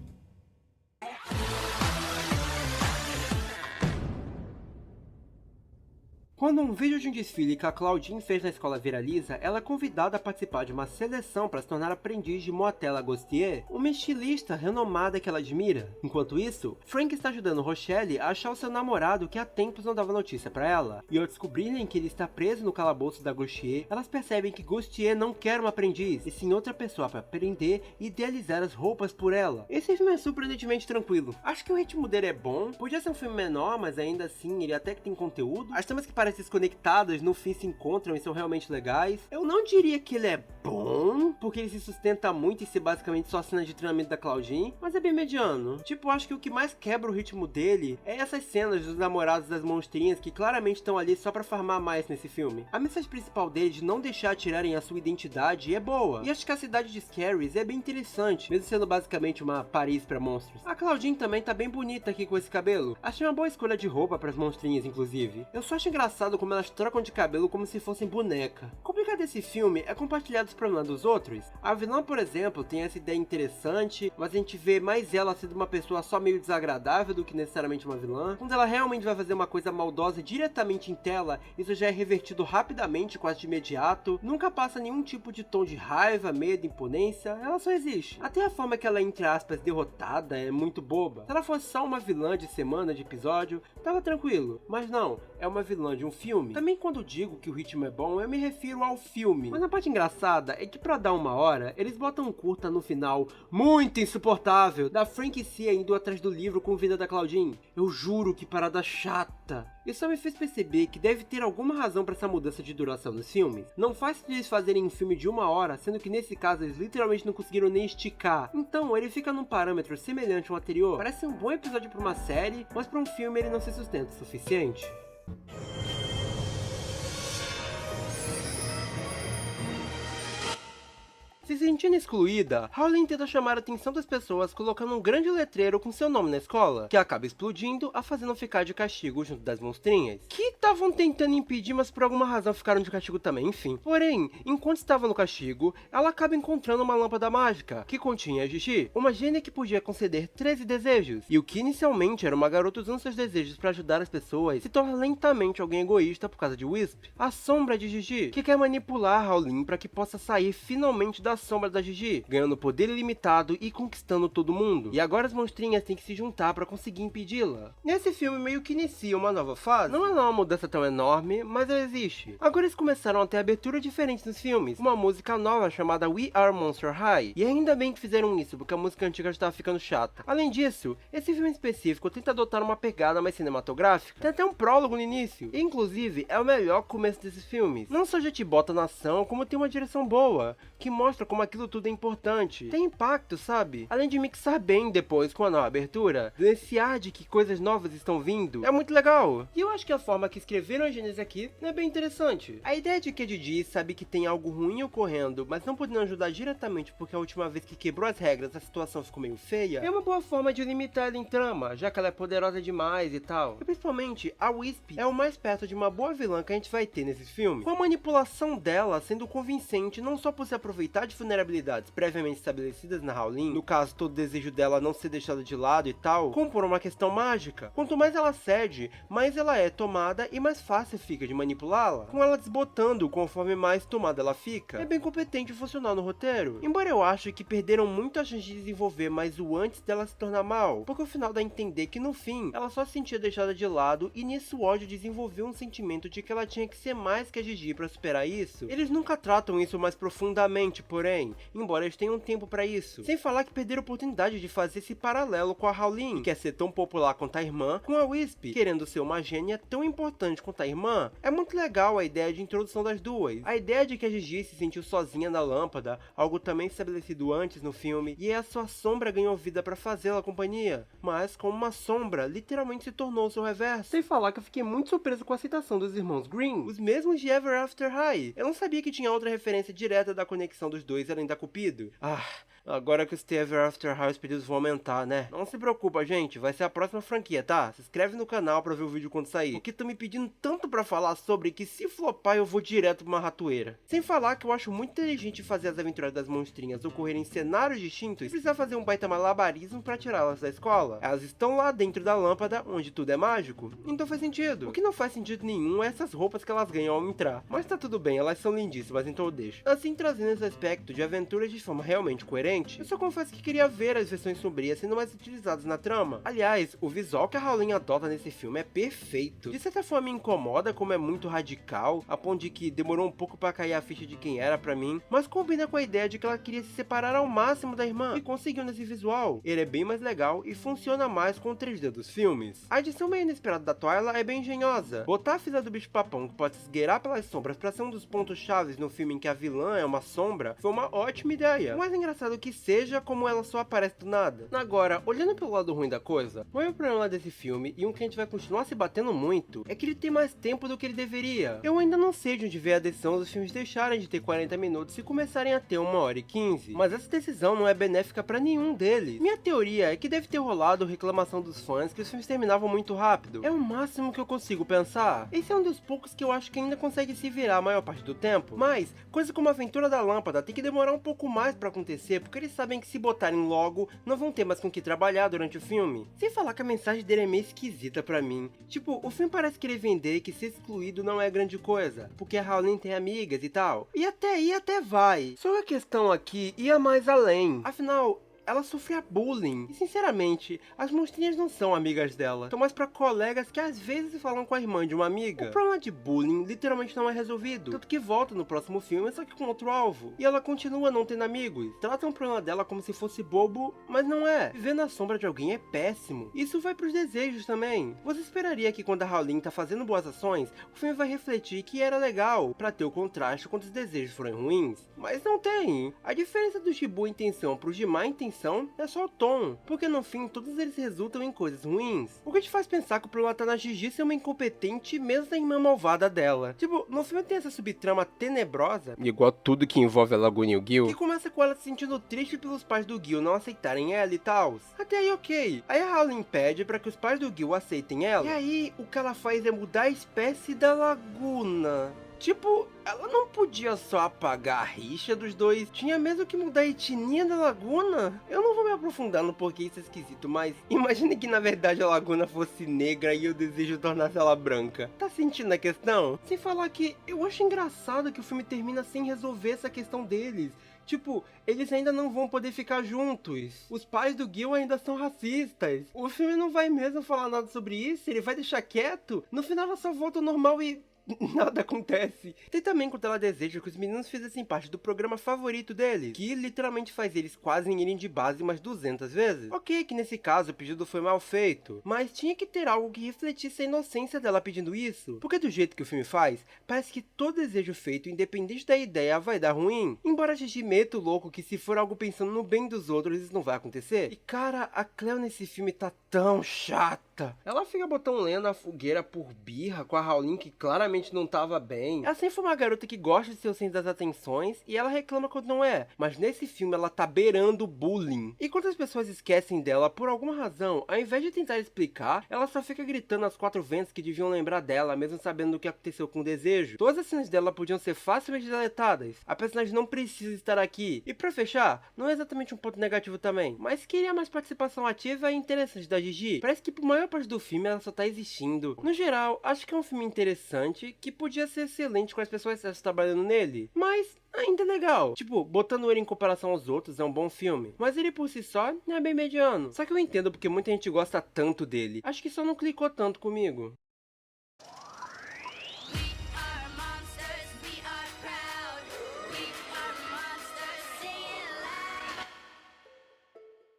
Quando um vídeo de um desfile que a Claudine fez na escola viraliza, ela é convidada a participar de uma seleção para se tornar aprendiz de Moatella Gautier, uma estilista renomada que ela admira. Enquanto isso, Frank está ajudando Rochelle a achar o seu namorado que há tempos não dava notícia para ela. E ao descobrirem que ele está preso no calabouço da Gautier, elas percebem que Gautier não quer uma aprendiz, e sim outra pessoa para aprender e idealizar as roupas por ela. Esse filme é surpreendentemente tranquilo. Acho que o ritmo dele é bom, podia ser um filme menor, mas ainda assim ele até que tem conteúdo. As temas que parecem desconectadas no fim se encontram e são realmente legais. Eu não diria que ele é bom, porque ele se sustenta muito em ser basicamente só a cena de treinamento da Claudine, mas é bem mediano. Tipo, eu acho que o que mais quebra o ritmo dele é essas cenas dos namorados das monstrinhas que claramente estão ali só pra farmar mais nesse filme. A mensagem principal dele de não deixar tirarem a sua identidade é boa, e acho que a cidade de Scaries é bem interessante, mesmo sendo basicamente uma Paris pra monstros. A Claudine também tá bem bonita aqui com esse cabelo. Achei uma boa escolha de roupa pras monstrinhas, inclusive. Eu só acho engraçado como elas trocam de cabelo como se fossem boneca. O complicado desse filme é compartilhar os problemas dos outros. A vilã, por exemplo, tem essa ideia interessante, mas a gente vê mais ela sendo uma pessoa só meio desagradável do que necessariamente uma vilã. Quando ela realmente vai fazer uma coisa maldosa diretamente em tela, isso já é revertido rapidamente, quase de imediato. Nunca passa nenhum tipo de tom de raiva, medo, imponência, ela só existe. Até a forma que ela é, entre aspas, derrotada é muito boba. Se ela fosse só uma vilã de semana, de episódio, tava tranquilo. Mas não, é uma vilã de um filme. Também quando digo que o ritmo é bom, eu me refiro ao filme. Mas a parte engraçada é que pra dar 1 hora, eles botam um curta no final muito insuportável da Frank Cia indo atrás do livro com vida da Claudine. Eu juro que parada chata. Isso só me fez perceber que deve ter alguma razão pra essa mudança de duração nos filmes. Não faz sentido eles fazerem um filme de 1 hora, sendo que nesse caso eles literalmente não conseguiram nem esticar. Então ele fica num parâmetro semelhante ao anterior. Parece um bom episódio pra uma série, mas pra um filme ele não se sustenta o suficiente. Se sentindo excluída, Howlin tenta chamar a atenção das pessoas colocando um grande letreiro com seu nome na escola, que acaba explodindo, a fazendo ficar de castigo junto das monstrinhas, que estavam tentando impedir, mas por alguma razão ficaram de castigo também, enfim. Porém, enquanto estava no castigo, ela acaba encontrando uma lâmpada mágica, que continha a Gigi, uma gênia que podia conceder 13 desejos, e o que inicialmente era uma garota usando seus desejos para ajudar as pessoas, se torna lentamente alguém egoísta por causa de Wisp, a sombra de Gigi, que quer manipular Howlin para que possa sair finalmente da a sombra da Gigi, ganhando poder ilimitado e conquistando todo mundo. E agora as monstrinhas têm que se juntar pra conseguir impedi-la. Nesse filme meio que inicia uma nova fase. Não é uma mudança tão enorme, mas ela existe. Agora eles começaram a ter aberturas diferentes nos filmes, uma música nova chamada We Are Monster High. E ainda bem que fizeram isso, porque a música antiga já estava ficando chata. Além disso, esse filme específico tenta adotar uma pegada mais cinematográfica. Tem até um prólogo no início. E, inclusive, é o melhor começo desses filmes. Não só já te bota na ação, como tem uma direção boa, que mostra como aquilo tudo é importante. Tem impacto, sabe? Além de mixar bem depois com a nova abertura, nesse ar de que coisas novas estão vindo. É muito legal. E eu acho que a forma que escreveram a Gênesis aqui é bem interessante. A ideia de que a Gigi sabe que tem algo ruim ocorrendo, mas não podendo ajudar diretamente porque a última vez que quebrou as regras a situação ficou meio feia, é uma boa forma de limitar ela em trama, já que ela é poderosa demais e tal. E principalmente, a Wisp é o mais perto de uma boa vilã que a gente vai ter nesses filmes, com a manipulação dela sendo convincente não só por se aproveitar de vulnerabilidades previamente estabelecidas na Howlin, no caso todo o desejo dela não ser deixado de lado e tal, como por uma questão mágica. Quanto mais ela cede, mais ela é tomada e mais fácil fica de manipulá-la, com ela desbotando conforme mais tomada ela fica. É bem competente e funcional no roteiro, embora eu acho que perderam muito a chance de desenvolver mais o antes dela se tornar mal, porque o final dá a entender que no fim, ela só se sentia deixada de lado e nisso o ódio desenvolveu um sentimento de que ela tinha que ser mais que a Gigi pra superar isso. Eles nunca tratam isso mais profundamente, porém, embora eles tenham tempo pra isso. Sem falar que perderam a oportunidade de fazer esse paralelo com a Howlin, que quer ser tão popular quanto a irmã, com a Wisp, querendo ser uma gênia tão importante quanto a irmã. É muito legal a ideia de introdução das duas. A ideia de que a Gigi se sentiu sozinha na lâmpada, algo também estabelecido antes no filme, e a sua sombra ganhou vida pra fazê-la companhia. Mas, como uma sombra, literalmente se tornou seu reverso. Sem falar que eu fiquei muito surpreso com a citação dos irmãos Green, os mesmos de Ever After High. Eu não sabia que tinha outra referência direta da conexão dos dois além da Cupido. Agora que os Ever After High os pedidos vão aumentar, né? Não se preocupa, gente, vai ser a próxima franquia, tá? Se inscreve no canal pra ver o vídeo quando sair, porque estão me pedindo tanto pra falar sobre que se flopar eu vou direto pra uma ratoeira. Sem falar que eu acho muito inteligente fazer as aventuras das monstrinhas ocorrerem em cenários distintos e precisar fazer um baita malabarismo pra tirá-las da escola. Elas estão lá dentro da lâmpada, onde tudo é mágico, então faz sentido. O que não faz sentido nenhum é essas roupas que elas ganham ao entrar, mas tá tudo bem, elas são lindíssimas, então eu deixo. Assim, trazendo esse aspecto de aventuras de forma realmente coerente, eu só confesso que queria ver as versões sombrias sendo mais utilizadas na trama. Aliás, o visual que a Howlin adota nesse filme é perfeito. De certa forma me incomoda como é muito radical, a ponto de que demorou um pouco pra cair a ficha de quem era pra mim, mas combina com a ideia de que ela queria se separar ao máximo da irmã, e conseguiu nesse visual. Ele é bem mais legal e funciona mais com o 3D dos filmes. A edição meio inesperada da Twyla é bem engenhosa. Botar a filha do bicho papão que pode se esgueirar pelas sombras pra ser um dos pontos chaves no filme em que a vilã é uma sombra, foi uma ótima ideia. O mais engraçado que seja como ela só aparece do nada. Agora, olhando pelo lado ruim da coisa, o maior problema desse filme, e um que a gente vai continuar se batendo muito, é que ele tem mais tempo do que ele deveria. Eu ainda não sei de onde veio a decisão dos filmes deixarem de ter 40 minutos e começarem a ter 1h15, mas essa decisão não é benéfica pra nenhum deles. Minha teoria é que deve ter rolado reclamação dos fãs que os filmes terminavam muito rápido. É o máximo que eu consigo pensar. Esse é um dos poucos que eu acho que ainda consegue se virar a maior parte do tempo, mas coisa como a aventura da lâmpada tem que demorar um pouco mais pra acontecer, porque eles sabem que se botarem logo, não vão ter mais com o que trabalhar durante o filme. Sem falar que a mensagem dele é meio esquisita pra mim. Tipo, o filme parece querer vender que ser excluído não é grande coisa, porque a Howlin tem amigas e tal. E até aí até vai. Só que a questão aqui ia mais além. Afinal, ela sofria bullying. E sinceramente, as monstrinhas não são amigas dela. São mais pra colegas que às vezes falam com a irmã de uma amiga. O problema de bullying literalmente não é resolvido. Tanto que volta no próximo filme, só que com outro alvo. E ela continua não tendo amigos. Tratam o problema dela como se fosse bobo, mas não é. Viver na sombra de alguém é péssimo. Isso vai pros desejos também. Você esperaria que quando a Howlin tá fazendo boas ações, o filme vai refletir que era legal, pra ter o contraste quando os desejos forem ruins. Mas não tem. A diferença dos de boa intenção pros de má intenção é só o tom, porque no fim todos eles resultam em coisas ruins. O que te faz pensar que o problema tá na Gigi ser uma incompetente mesmo da irmã malvada dela. Tipo, no filme tem essa subtrama tenebrosa, igual tudo que envolve a Laguna e o Gil, que começa com ela se sentindo triste pelos pais do Gil não aceitarem ela e tal. Até aí ok. Aí a Howlin pede pra que os pais do Gil aceitem ela, e aí o que ela faz é mudar a espécie da Laguna. Tipo, ela não podia só apagar a rixa dos dois, tinha mesmo que mudar a etnia da Laguna? Eu não vou me aprofundar no porquê isso é esquisito, mas imagine que na verdade a Laguna fosse negra e o desejo tornasse ela branca. Tá sentindo a questão? Sem falar que eu acho engraçado que o filme termina sem resolver essa questão deles. Tipo, eles ainda não vão poder ficar juntos. Os pais do Gil ainda são racistas. O filme não vai mesmo falar nada sobre isso, ele vai deixar quieto. No final ela só volta ao normal e nada acontece. Tem também quando ela deseja que os meninos fizessem parte do programa favorito deles, que literalmente faz eles quase irem de base umas 200 vezes. Ok, que nesse caso o pedido foi mal feito, mas tinha que ter algo que refletisse a inocência dela pedindo isso, porque do jeito que o filme faz, parece que todo desejo feito, independente da ideia, vai dar ruim. Embora a Gigi meta o louco que se for algo pensando no bem dos outros, isso não vai acontecer. E cara, a Cleo nesse filme tá tão chata. Ela fica botando lenha na fogueira por birra com a Rowling, que claramente não tava bem. Ela sempre foi uma garota que gosta de ser o centro das atenções e ela reclama quando não é. Mas nesse filme ela tá beirando bullying. E quando as pessoas esquecem dela por alguma razão, ao invés de tentar explicar, ela só fica gritando aos quatro ventos que deviam lembrar dela, mesmo sabendo do que aconteceu com o desejo. Todas as cenas dela podiam ser facilmente deletadas. A personagem não precisa estar aqui. E pra fechar, não é exatamente um ponto negativo também, mas queria mais participação ativa e interessante da Gigi. Parece que por maior parte do filme ela só tá existindo. No geral, acho que é um filme interessante, que podia ser excelente com as pessoas certas trabalhando nele, mas ainda é legal. Tipo, botando ele em comparação aos outros, é um bom filme, mas ele por si só é bem mediano. Só que eu entendo porque muita gente gosta tanto dele. Acho que só não clicou tanto comigo.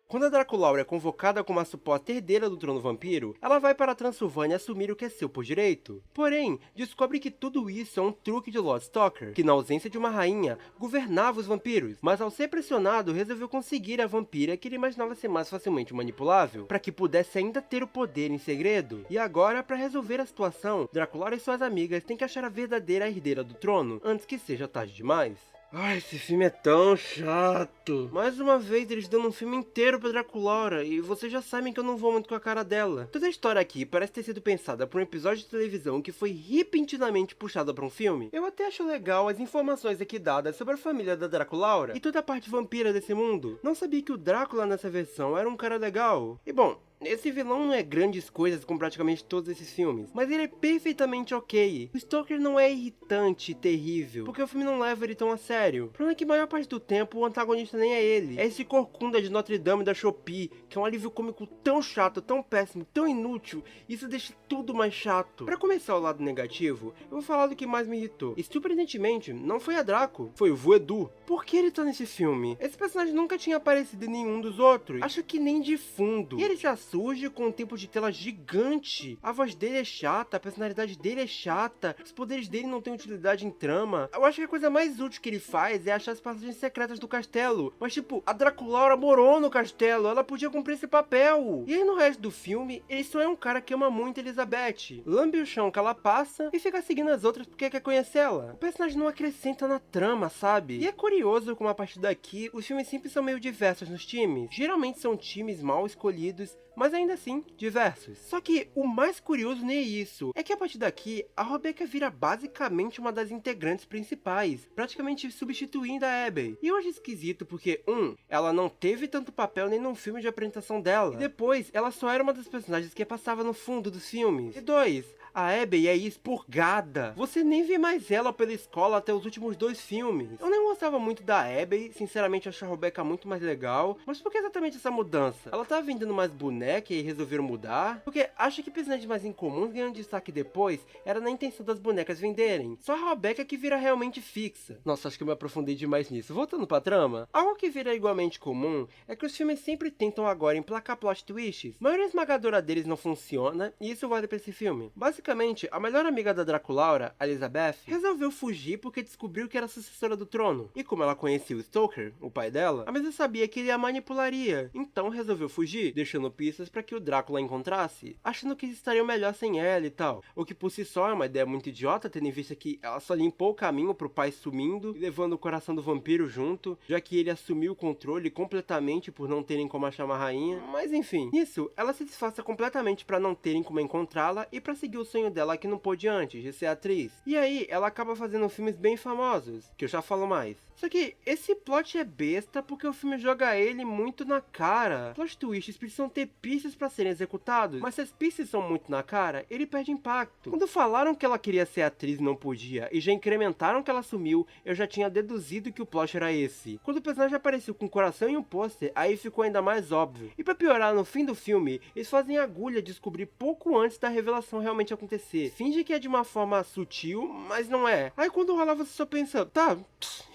Quando a Draculaura é convocada como a suposta herdeira do trono vampiro, ela vai para a Transilvânia assumir o que é seu por direito. Porém, descobre que tudo isso é um truque de Lord Stalker, que na ausência de uma rainha, governava os vampiros, mas ao ser pressionado, resolveu conseguir a vampira que ele imaginava ser mais facilmente manipulável, para que pudesse ainda ter o poder em segredo. E agora, para resolver a situação, Draculaura e suas amigas têm que achar a verdadeira herdeira do trono, antes que seja tarde demais. Ai, esse filme é tão chato. Mais uma vez, eles dando um filme inteiro pra Draculaura, e vocês já sabem que eu não vou muito com a cara dela. Toda a história aqui parece ter sido pensada por um episódio de televisão que foi repentinamente puxada pra um filme. Eu até acho legal as informações aqui dadas sobre a família da Draculaura e toda a parte vampira desse mundo. Não sabia que o Drácula nessa versão era um cara legal. E bom, esse vilão não é grandes coisas com praticamente todos esses filmes, mas ele é perfeitamente ok. O Stalker não é irritante e terrível, porque o filme não leva ele tão a sério. O problema é que a maior parte do tempo o antagonista nem é ele. É esse corcunda de Notre Dame da Shopee, que é um alívio cômico tão chato, tão péssimo, tão inútil, e isso deixa tudo mais chato. Pra começar o lado negativo, eu vou falar do que mais me irritou. E surpreendentemente, não foi a Draco, foi o Voedu. Por que ele tá nesse filme? Esse personagem nunca tinha aparecido em nenhum dos outros. Acho que nem de fundo. E ele já surge com um tempo de tela gigante. A voz dele é chata, a personalidade dele é chata, os poderes dele não têm utilidade em trama. Eu acho que a coisa mais útil que ele faz é achar as passagens secretas do castelo. Mas tipo, a Draculaura morou no castelo, ela podia cumprir esse papel. E aí no resto do filme, ele só é um cara que ama muito Elizabeth. Lambe o chão que ela passa e fica seguindo as outras porque quer conhecê-la. O personagem não acrescenta na trama, sabe? E é curioso como a partir daqui, os filmes sempre são meio diversos nos times. Geralmente são times mal escolhidos, mas ainda assim, diversos. Só que o mais curioso nem é isso, é que a partir daqui, a Rebecca vira basicamente uma das integrantes principais, praticamente substituindo a Abby. E eu acho esquisito porque, ela não teve tanto papel nem no filme de apresentação dela, e depois, ela só era uma das personagens que passava no fundo dos filmes. E 2, a Abby é expurgada. Você nem vê mais ela pela escola até os últimos 2 filmes. Eu nem gostava muito da Abby, sinceramente acho a Rebecca muito mais legal, mas por que exatamente essa mudança? Ela tá vendendo mais boneca e resolveram mudar? Porque acho que personagens mais incomuns ganhando destaque depois era na intenção das bonecas venderem. Só a Rebecca que vira realmente fixa. Nossa, acho que eu me aprofundei demais nisso. Voltando pra trama, algo que vira igualmente comum é que os filmes sempre tentam agora emplacar plot twists. A maioria esmagadora deles não funciona, e isso vale pra esse filme. Basicamente, a melhor amiga da Draculaura, Elizabeth, resolveu fugir porque descobriu que era a sucessora do trono. E como ela conhecia o Stalker, o pai dela, a mesma sabia que ele a manipularia. Então resolveu fugir, deixando pistas para que o Drácula a encontrasse, achando que estariam melhor sem ela e tal. O que por si só é uma ideia muito idiota, tendo em vista que ela só limpou o caminho pro pai sumindo e levando o coração do vampiro junto, já que ele assumiu o controle completamente por não terem como achar uma rainha. Mas enfim, nisso, ela se disfarça completamente para não terem como encontrá-la e para seguir o sonho dela que não pôde antes, de ser atriz. E aí, ela acaba fazendo filmes bem famosos, que eu já falo mais. Só que esse plot é besta porque o filme joga ele muito na cara. Plot twists precisam ter pistas pra serem executados, mas se as pistas são muito na cara, ele perde impacto. Quando falaram que ela queria ser atriz e não podia, e já incrementaram que ela sumiu, eu já tinha deduzido que o plot era esse. Quando o personagem apareceu com um coração e um pôster, aí ficou ainda mais óbvio. E pra piorar, no fim do filme, eles fazem a agulha descobrir pouco antes da revelação realmente acontecer. Finge que é de uma forma sutil, mas não é. Aí quando rola você só pensa, tá,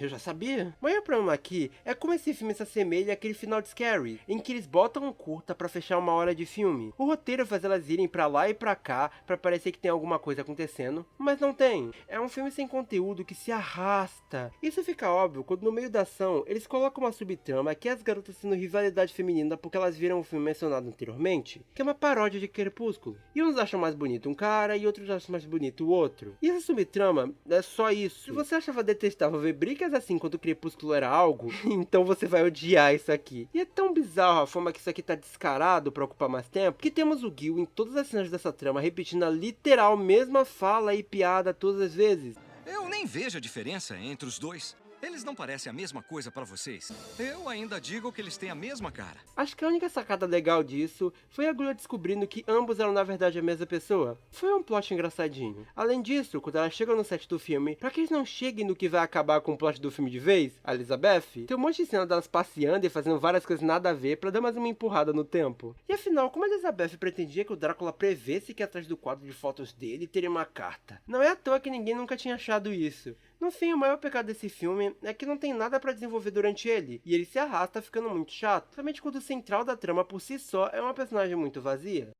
eu já sabia. O maior problema aqui é como esse filme se assemelha àquele final de Scary, em que eles botam um curta pra fechar uma hora de filme. O roteiro faz elas irem pra lá e pra cá pra parecer que tem alguma coisa acontecendo, mas não tem. É um filme sem conteúdo que se arrasta. Isso fica óbvio quando no meio da ação eles colocam uma subtrama que é as garotas tendo rivalidade feminina porque elas viram o filme mencionado anteriormente, que é uma paródia de Crepúsculo. E uns acham mais bonito um cara e outros acham mais bonito o outro. E essa subtrama é só isso. Se você achava detestável ver brigas assim quando o Crepúsculo era algo, então você vai odiar isso aqui. E é tão bizarro a forma que isso aqui tá descarado pra ocupar mais tempo, que temos o Gil em todas as cenas dessa trama repetindo a literal mesma fala e piada todas as vezes. Eu nem vejo a diferença entre os dois. Eles não parecem a mesma coisa pra vocês. Eu ainda digo que eles têm a mesma cara. Acho que a única sacada legal disso foi a Gulha descobrindo que ambos eram na verdade a mesma pessoa. Foi um plot engraçadinho. Além disso, quando ela chega no set do filme, pra que eles não cheguem no que vai acabar com o plot do filme de vez, a Elizabeth, tem um monte de cena delas passeando e fazendo várias coisas nada a ver pra dar mais uma empurrada no tempo. E afinal, como a Elizabeth pretendia que o Drácula prevesse que atrás do quadro de fotos dele teria uma carta? Não é à toa que ninguém nunca tinha achado isso. No fim, o maior pecado desse filme é que não tem nada pra desenvolver durante ele, e ele se arrasta ficando muito chato, somente quando o central da trama por si só é uma personagem muito vazia.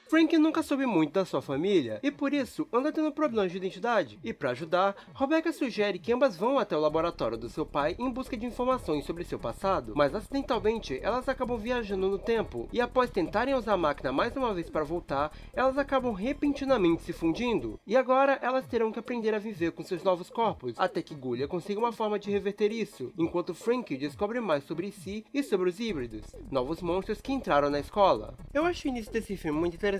Frank nunca soube muito da sua família, e por isso anda tendo problemas de identidade. E para ajudar, Rebecca sugere que ambas vão até o laboratório do seu pai em busca de informações sobre seu passado, mas acidentalmente elas acabam viajando no tempo, e após tentarem usar a máquina mais uma vez para voltar, elas acabam repentinamente se fundindo. E agora elas terão que aprender a viver com seus novos corpos, até que Gullia consiga uma forma de reverter isso, enquanto Frank descobre mais sobre si e sobre os híbridos, novos monstros que entraram na escola. Eu acho o início desse filme muito interessante,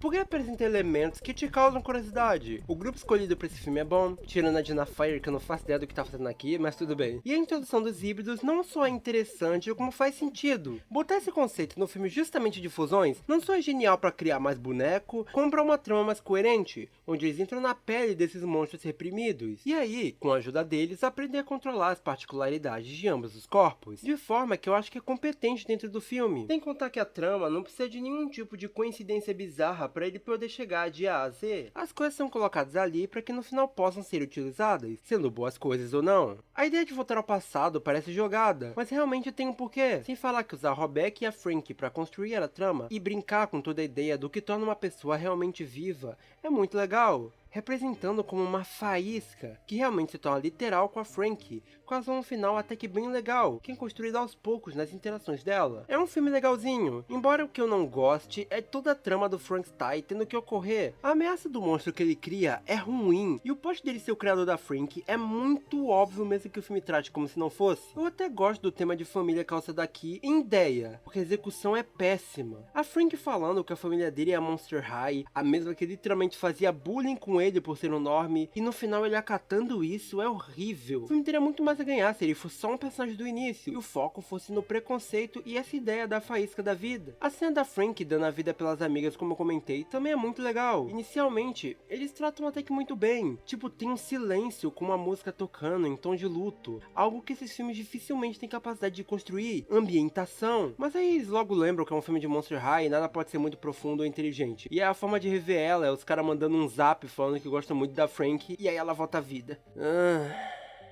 porque apresenta elementos que te causam curiosidade. O grupo escolhido para esse filme é bom, tirando a Dina Fire, que eu não faço ideia do que tá fazendo aqui, mas tudo bem. E a introdução dos híbridos não só é interessante, como faz sentido. Botar esse conceito no filme justamente de fusões não só é genial para criar mais boneco, como para uma trama mais coerente, onde eles entram na pele desses monstros reprimidos. E aí, com a ajuda deles, aprender a controlar as particularidades de ambos os corpos, de forma que eu acho que é competente dentro do filme. Sem contar que a trama não precisa de nenhum tipo de coincidência bizarra para ele poder chegar de A a Z. As coisas são colocadas ali para que no final possam ser utilizadas, sendo boas coisas ou não. A ideia de voltar ao passado parece jogada, mas realmente tem um porquê. Sem falar que usar a Rebecca e a Frank para construir a trama e brincar com toda a ideia do que torna uma pessoa realmente viva é muito legal. Representando como uma faísca, que realmente se torna literal com a Frank, causando um final até que bem legal, que é construído aos poucos nas interações dela. É um filme legalzinho, embora o que eu não goste é toda a trama do Frankenstein tendo que ocorrer. A ameaça do monstro que ele cria é ruim, e o plot dele ser o criador da Frank é muito óbvio mesmo que o filme trate como se não fosse. Eu até gosto do tema de família calçada aqui em ideia, porque a execução é péssima. A Frank falando que a família dele é a Monster High, a mesma que literalmente fazia bullying com ele por ser um norme, e no final ele acatando isso é horrível. O filme teria muito mais a ganhar se ele fosse só um personagem do início, e o foco fosse no preconceito e essa ideia da faísca da vida. A cena da Frank dando a vida pelas amigas, como eu comentei, também é muito legal. Inicialmente, eles tratam até que muito bem, tipo, tem um silêncio com uma música tocando em tom de luto, algo que esses filmes dificilmente têm capacidade de construir, ambientação. Mas aí eles logo lembram que é um filme de Monster High e nada pode ser muito profundo ou inteligente. E a forma de rever ela é os caras mandando um zap falando que gosta muito da Frank, e aí ela volta à vida.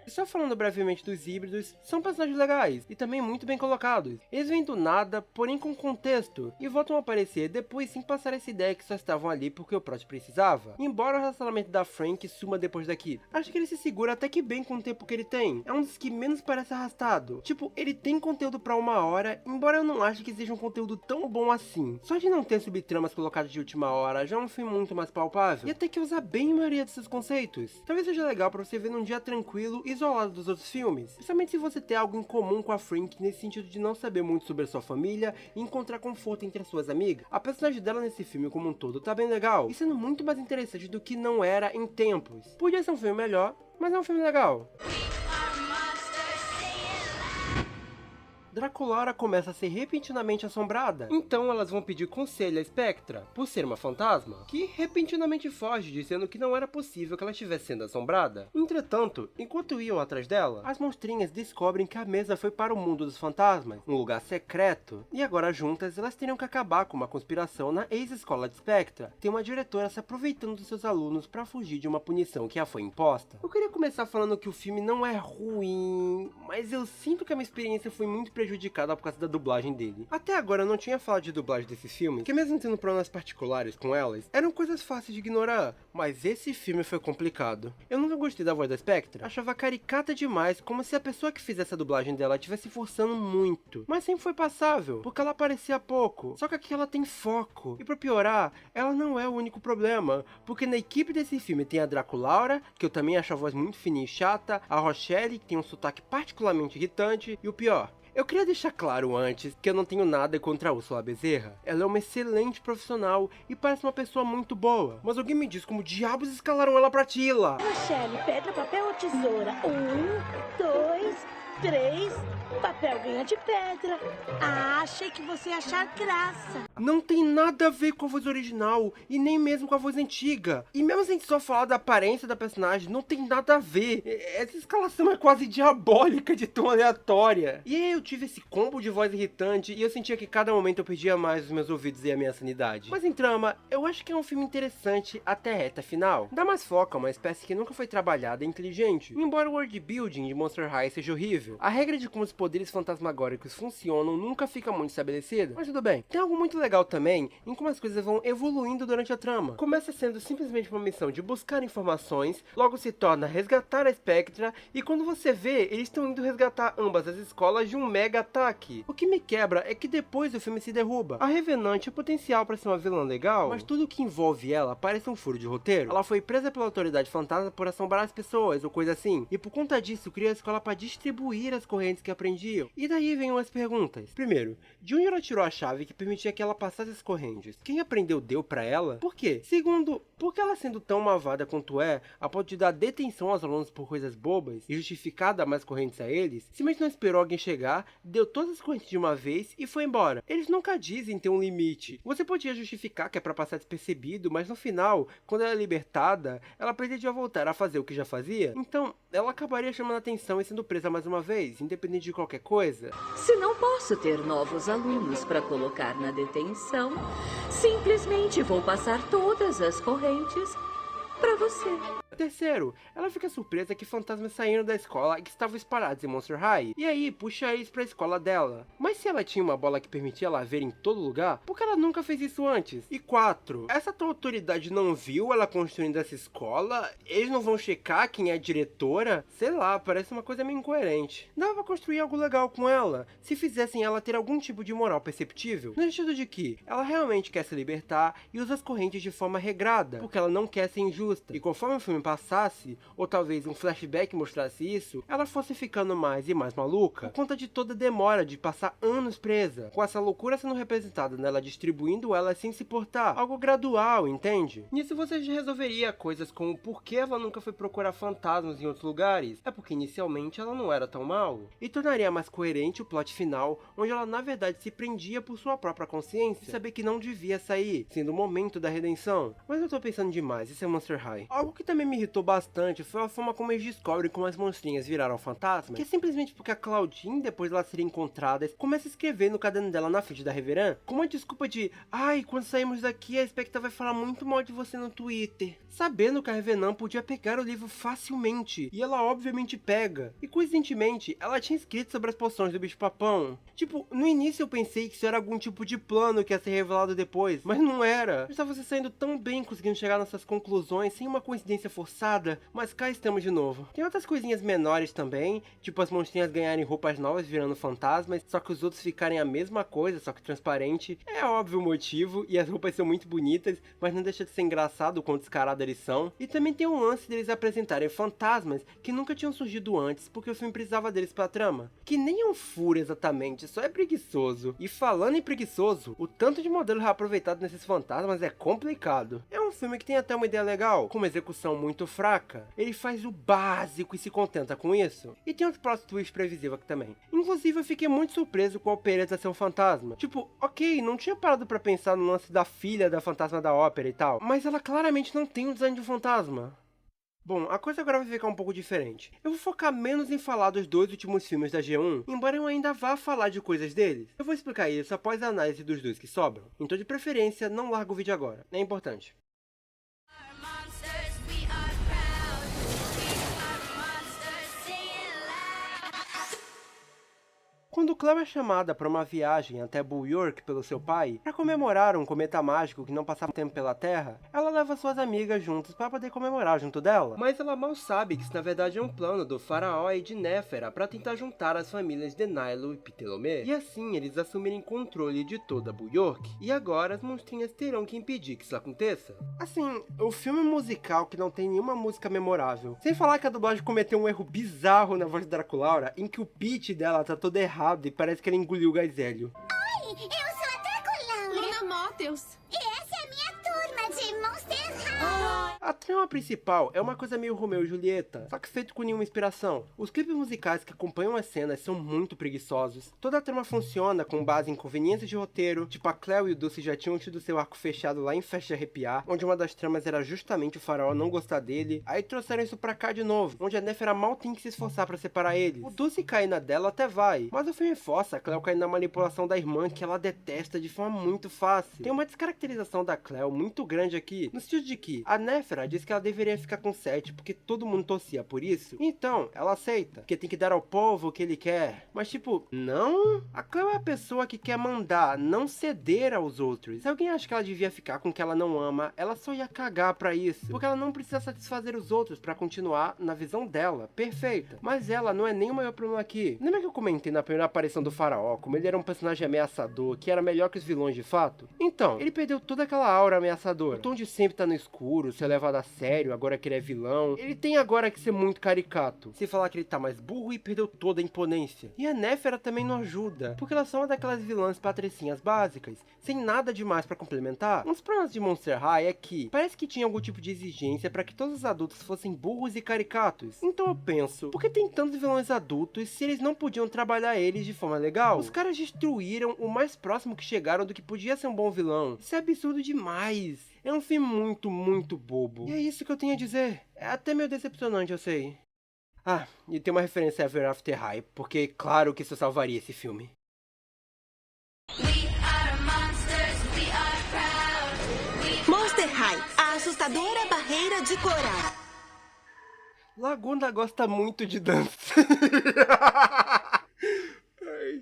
Só falando brevemente dos híbridos, são personagens legais, e também muito bem colocados. Eles vêm do nada, porém com contexto, e voltam a aparecer depois sem passar essa ideia que só estavam ali porque o plot precisava. Embora o relacionamento da Frank suma depois daqui, acho que ele se segura até que bem com o tempo que ele tem. É um dos que menos parece arrastado. Tipo, ele tem conteúdo pra uma hora, embora eu não ache que seja um conteúdo tão bom assim. Só de não ter subtramas colocadas de última hora, já é um filme muito mais palpável, e até que usa bem a maioria desses conceitos. Talvez seja legal pra você ver num dia tranquilo e isolada dos outros filmes, principalmente se você tem algo em comum com a Frank nesse sentido de não saber muito sobre a sua família e encontrar conforto entre as suas amigas. A personagem dela nesse filme como um todo tá bem legal, e sendo muito mais interessante do que não era em tempos. Podia ser um filme melhor, mas é um filme legal. Draculaura começa a ser repentinamente assombrada, então elas vão pedir conselho a Spectra, por ser uma fantasma, que repentinamente foge, dizendo que não era possível que ela estivesse sendo assombrada. Entretanto, enquanto iam atrás dela, as monstrinhas descobrem que a mesa foi para o mundo dos fantasmas, um lugar secreto, e agora juntas elas teriam que acabar com uma conspiração na ex-escola de Spectra. Tem uma diretora se aproveitando dos seus alunos para fugir de uma punição que a foi imposta. Eu queria começar falando que o filme não é ruim, mas eu sinto que a minha experiência foi muito prejudicada por causa da dublagem dele. Até agora eu não tinha falado de dublagem desses filmes, que mesmo tendo problemas particulares com elas, eram coisas fáceis de ignorar, mas esse filme foi complicado. Eu nunca gostei da voz da Spectra, achava caricata demais, como se a pessoa que fizesse a dublagem dela estivesse forçando muito, mas sempre foi passável, porque ela aparecia pouco, só que aqui ela tem foco, e pra piorar, ela não é o único problema, porque na equipe desse filme tem a Draculaura, que eu também acho a voz muito fininha e chata, a Rochelle, que tem um sotaque particularmente irritante, e o pior, eu queria deixar claro antes que eu não tenho nada contra a Úrsula Bezerra. Ela é uma excelente profissional e parece uma pessoa muito boa. Mas alguém me diz como diabos escalaram ela pra Tila? Rochelle, pedra, papel ou tesoura? 1, 2, 3... Papel ganha de pedra. Ah, achei que você ia achar graça. Não tem nada a ver com a voz original e nem mesmo com a voz antiga. E mesmo se a gente só falar da aparência da personagem, não tem nada a ver. Essa escalação é quase diabólica de tão aleatória. E aí eu tive esse combo de voz irritante e eu sentia que cada momento eu perdia mais os meus ouvidos e a minha sanidade. Mas em trama, eu acho que é um filme interessante até a reta final. Dá mais foco a uma espécie que nunca foi trabalhada e inteligente. Embora o world building de Monster High seja horrível, a regra de como os poderes fantasmagóricos funcionam nunca fica muito estabelecida, mas tudo bem. Tem algo muito legal também em como as coisas vão evoluindo durante a trama. Começa sendo simplesmente uma missão de buscar informações, logo se torna resgatar a Spectra, e quando você vê, eles estão indo resgatar ambas as escolas de um mega ataque. O que me quebra é que depois o filme se derruba. A Revenant tinha potencial para ser uma vilã legal, mas tudo que envolve ela parece um furo de roteiro. Ela foi presa pela autoridade fantasma por assombrar as pessoas, ou coisa assim, e por conta disso criou a escola para distribuir as correntes que aprendiam. E daí vem umas perguntas. Primeiro, de onde ela tirou a chave que permitia que ela passasse as correntes? Quem aprendeu deu pra ela? Por quê? Segundo, por que ela sendo tão malvada quanto é, a ponto de dar detenção aos alunos por coisas bobas e justificar dar mais correntes a eles, simplesmente não esperou alguém chegar, deu todas as correntes de uma vez e foi embora? Eles nunca dizem ter um limite. Você podia justificar que é pra passar despercebido, mas no final, quando ela é libertada, ela pretendia voltar a fazer o que já fazia? Então, ela acabaria chamando atenção e sendo presa mais uma vez, independente de qualquer coisa. Se não posso ter novos alunos para colocar na detenção, simplesmente vou passar todas as correntes para você. Terceiro, ela fica surpresa que fantasmas saíram da escola e que estavam espalhados em Monster High, e aí puxa eles pra escola dela. Mas se ela tinha uma bola que permitia ela ver em todo lugar, por que ela nunca fez isso antes? E 4, essa tua autoridade não viu ela construindo essa escola? Eles não vão checar quem é a diretora? Sei lá, parece uma coisa meio incoerente. Dava pra construir algo legal com ela, se fizessem ela ter algum tipo de moral perceptível, no sentido de que ela realmente quer se libertar e usa as correntes de forma regrada, porque ela não quer ser injusta. E conforme o filme passasse, ou talvez um flashback mostrasse isso, ela fosse ficando mais e mais maluca, por conta de toda a demora de passar anos presa, com essa loucura sendo representada nela distribuindo ela sem se portar, algo gradual, entende? Nisso você já resolveria coisas como por que ela nunca foi procurar fantasmas em outros lugares, é porque inicialmente ela não era tão mal, e tornaria mais coerente o plot final, onde ela na verdade se prendia por sua própria consciência, e saber que não devia sair, sendo o momento da redenção. Mas eu tô pensando demais, isso é Monster High. Algo que também me irritou bastante foi a forma como eles descobrem como as monstrinhas viraram fantasmas, que é simplesmente porque a Claudine, depois de elas serem encontradas, começa a escrever no caderno dela na frente da Reverend, com uma desculpa de ai, quando sairmos daqui a Spectra vai falar muito mal de você no Twitter, sabendo que a Revenant podia pegar o livro facilmente, e ela obviamente pega, e coincidentemente, ela tinha escrito sobre as poções do bicho papão. Tipo, no início eu pensei que isso era algum tipo de plano que ia ser revelado depois, mas não era. Eu estava se saindo tão bem conseguindo chegar nessas conclusões sem uma coincidência forçada. forçada, mas cá estamos de novo. Tem outras coisinhas menores também, tipo as monstrinhas ganharem roupas novas virando fantasmas, só que os outros ficarem a mesma coisa, só que transparente. É óbvio o motivo, e as roupas são muito bonitas, mas não deixa de ser engraçado o quão descarado eles são. E também tem um lance deles apresentarem fantasmas que nunca tinham surgido antes, porque o filme precisava deles pra trama. Que nem é um furo exatamente, só é preguiçoso. E falando em preguiçoso, o tanto de modelo reaproveitado nesses fantasmas é complicado. É um filme que tem até uma ideia legal, com uma execução muito fraca. Ele faz o básico e se contenta com isso. E tem uns plot twists previsíveis aqui também. Inclusive eu fiquei muito surpreso com a Opereta ser um fantasma. Tipo, ok, não tinha parado pra pensar no lance da filha da fantasma da ópera e tal, mas ela claramente não tem um design de um fantasma. Bom, a coisa agora vai ficar um pouco diferente. Eu vou focar menos em falar dos dois últimos filmes da G1, embora eu ainda vá falar de coisas deles. Eu vou explicar isso após a análise dos dois que sobram. Então, de preferência, não larga o vídeo agora. É importante. Quando Cleo é chamada para uma viagem até Bull York pelo seu pai, para comemorar um cometa mágico que não passava tempo pela Terra, ela leva suas amigas juntas para poder comemorar junto dela. Mas ela mal sabe que isso na verdade é um plano do faraó e de Néfera para tentar juntar as famílias de Nilo e Ptolomê, e assim eles assumirem controle de toda Bull York. E agora as monstrinhas terão que impedir que isso aconteça. Assim, o filme musical que não tem nenhuma música memorável. Sem falar que a dublagem cometeu um erro bizarro na voz da Draculaura, em que o pitch dela tá todo errado e parece que ela engoliu o gás hélio. Oi, eu sou a Draculaura. Luna Mottels. E essa é a minha turma de Monster High. A trama principal é uma coisa meio Romeu e Julieta, só que feito com nenhuma inspiração. Os clipes musicais que acompanham as cenas são muito preguiçosos. Toda a trama funciona com base em conveniências de roteiro, tipo a Cleo e o Dulce já tinham tido seu arco fechado lá em Festa de Arrepiar, onde uma das tramas era justamente o faraó não gostar dele, aí trouxeram isso pra cá de novo, onde a Néfera mal tem que se esforçar pra separar eles. O Dulce cair na dela até vai, mas o filme força a Cleo cair na manipulação da irmã que ela detesta de forma muito fácil. Tem uma descaracterização da Cleo muito grande aqui, no sentido de que a Néfera diz que ela deveria ficar com Seth porque todo mundo torcia por isso, então ela aceita, porque tem que dar ao povo o que ele quer. Mas tipo, não? A Cleo é a pessoa que quer mandar, não ceder aos outros. Se alguém acha que ela devia ficar com o que ela não ama, ela só ia cagar pra isso, porque ela não precisa satisfazer os outros pra continuar na visão dela, perfeita. Mas ela não é nem o maior problema aqui. Lembra que eu comentei na primeira aparição do faraó, como ele era um personagem ameaçador, que era melhor que os vilões de fato? Então, ele perdeu toda aquela aura ameaçadora. O tom de sempre tá no escuro, ser levado a sério, agora que ele é vilão. Ele tem agora que ser muito caricato. Sem falar que ele tá mais burro e perdeu toda a imponência. E a Néfera também não ajuda, porque ela só é uma daquelas vilãs patricinhas básicas, sem nada demais pra complementar. Um dos problemas de Monster High é que parece que tinha algum tipo de exigência pra que todos os adultos fossem burros e caricatos. Então eu penso, por que tem tantos vilões adultos se eles não podiam trabalhar eles de forma legal? Os caras destruíram o mais próximo que chegaram do que podia ser um bom vilão. Isso é absurdo demais. É um filme muito, muito bobo. E é isso que eu tenho a dizer. É até meio decepcionante, eu sei. Ah, e tem uma referência a Ever After High, porque claro que isso salvaria esse filme. Monster High, a assustadora barreira de coral. Laguna gosta muito de dança.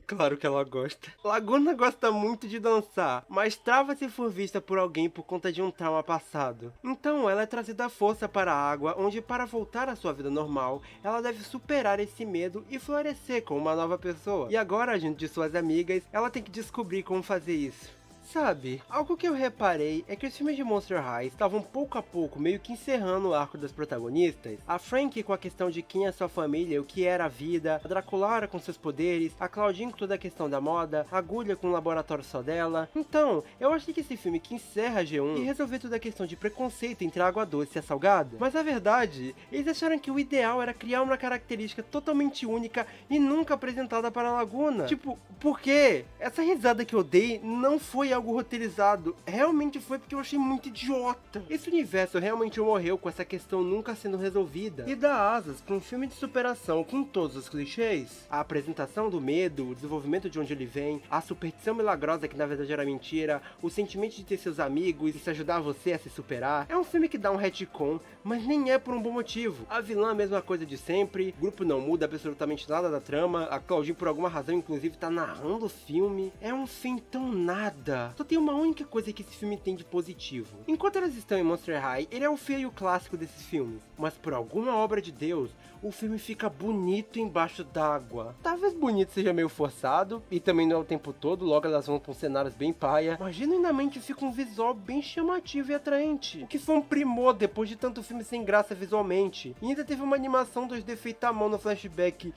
Claro que ela gosta. Laguna gosta muito de dançar, mas trava se for vista por alguém por conta de um trauma passado. Então ela é trazida à força para a água, onde para voltar à sua vida normal, ela deve superar esse medo e florescer como uma nova pessoa. E agora, junto de suas amigas, ela tem que descobrir como fazer isso. Sabe, algo que eu reparei é que os filmes de Monster High estavam pouco a pouco meio que encerrando o arco das protagonistas. A Frankie com a questão de quem é sua família, o que era a vida, a Draculaura com seus poderes, a Claudine com toda a questão da moda, a Agulha com um laboratório só dela. Então, eu achei que esse filme que encerra a G1 ia resolver toda a questão de preconceito entre a água doce e a salgada. Mas a verdade, eles acharam que o ideal era criar uma característica totalmente única e nunca apresentada para a Laguna. Tipo, por quê? Essa risada que eu dei não foi algo roteirizado, realmente foi porque eu achei muito idiota. Esse universo realmente morreu com essa questão nunca sendo resolvida e dá asas para um filme de superação com todos os clichês. A apresentação do medo, o desenvolvimento de onde ele vem, a superstição milagrosa que na verdade era mentira, o sentimento de ter seus amigos e se ajudar você a se superar. É um filme que dá um retcon, mas nem é por um bom motivo. A vilã é a mesma coisa de sempre, o grupo não muda absolutamente nada da trama, a Claudine por alguma razão inclusive tá narrando o filme. É um fim tão nada. só tem uma única coisa que esse filme tem de positivo. Enquanto elas estão em Monster High, ele é o feio clássico desses filmes, mas por alguma obra de Deus, o filme fica bonito embaixo d'água. Talvez bonito seja meio forçado, e também não é o tempo todo, logo elas vão pra uns cenários bem paia, mas genuinamente fica um visual bem chamativo e atraente, o que foi um primor depois de tanto filme sem graça visualmente. E ainda teve uma animação 2D feita à mão no flashback.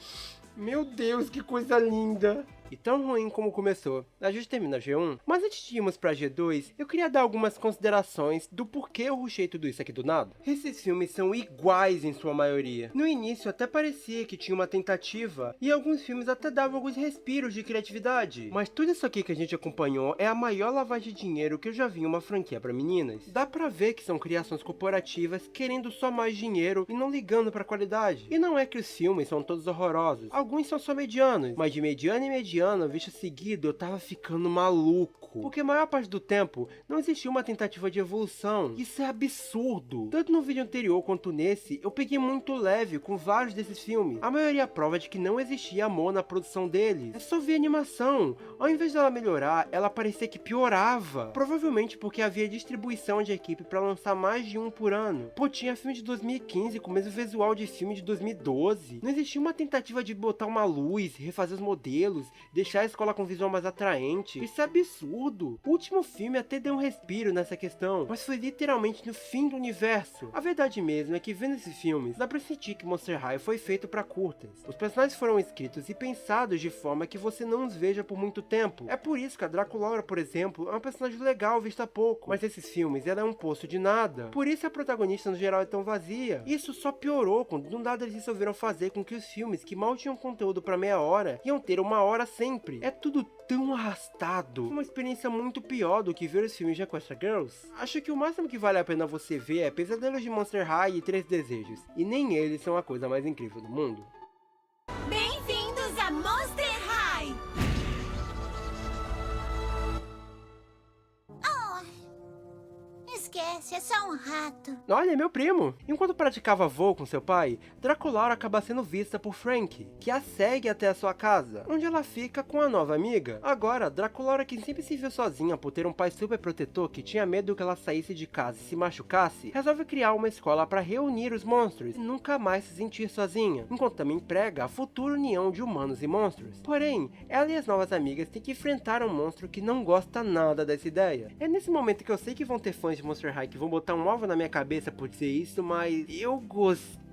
Meu Deus, que coisa linda! E tão ruim como começou, a gente termina G1, mas antes de irmos pra G2, eu queria dar algumas considerações do porquê eu rushei tudo isso aqui do nada. Esses filmes são iguais em sua maioria. No início até parecia que tinha uma tentativa, e alguns filmes até davam alguns respiros de criatividade. Mas tudo isso aqui que a gente acompanhou é a maior lavagem de dinheiro que eu já vi em uma franquia pra meninas. Dá pra ver que são criações corporativas querendo só mais dinheiro e não ligando pra qualidade. E não é que os filmes são todos horrorosos, alguns são só medianos, mas de mediano em mediano, visto seguido, eu tava ficando maluco. Porque a maior parte do tempo, não existia uma tentativa de evolução. Isso é absurdo. Tanto no vídeo anterior quanto nesse, eu peguei muito leve com vários desses filmes. A maioria prova de que não existia amor na produção deles. É só ver a animação. Ao invés dela melhorar, ela parecia que piorava. Provavelmente porque havia distribuição de equipe pra lançar mais de um por ano. Pô, tinha filme de 2015 com o mesmo visual de filme de 2012. Não existia uma tentativa de botar uma luz, refazer os modelos, deixar a escola com um visual mais atraente. Isso é absurdo. O último filme até deu um respiro nessa questão, mas foi literalmente no fim do universo. A verdade mesmo é que vendo esses filmes, dá pra sentir que Monster High foi feito pra curtas. Os personagens foram escritos e pensados de forma que você não os veja por muito tempo. É por isso que a Draculaura, por exemplo, é uma personagem legal vista há pouco, mas esses filmes ela é um poço de nada. Por isso a protagonista no geral é tão vazia. Isso só piorou quando do nada eles resolveram fazer com que os filmes que mal tinham conteúdo pra meia hora, iam ter uma hora sempre. É tudo tão arrastado. Uma experiência muito pior do que ver os filmes de Equestria Girls. Acho que o máximo que vale a pena você ver é Pesadelos de Monster High e 3 Desejos. E nem eles são a coisa mais incrível do mundo. Bem-vindos a Monster High! Esquece, é só um rato. Olha, é meu primo! Enquanto praticava voo com seu pai, Draculaura acaba sendo vista por Frank, que a segue até a sua casa, onde ela fica com a nova amiga. Agora, Draculaura, que sempre se viu sozinha por ter um pai super protetor que tinha medo que ela saísse de casa e se machucasse, resolve criar uma escola para reunir os monstros e nunca mais se sentir sozinha, enquanto também prega a futura união de humanos e monstros. Porém, ela e as novas amigas têm que enfrentar um monstro que não gosta nada dessa ideia. É nesse momento que eu sei que vão ter fãs de Monster High que vão botar um alvo na minha cabeça por dizer isso, mas eu gostei.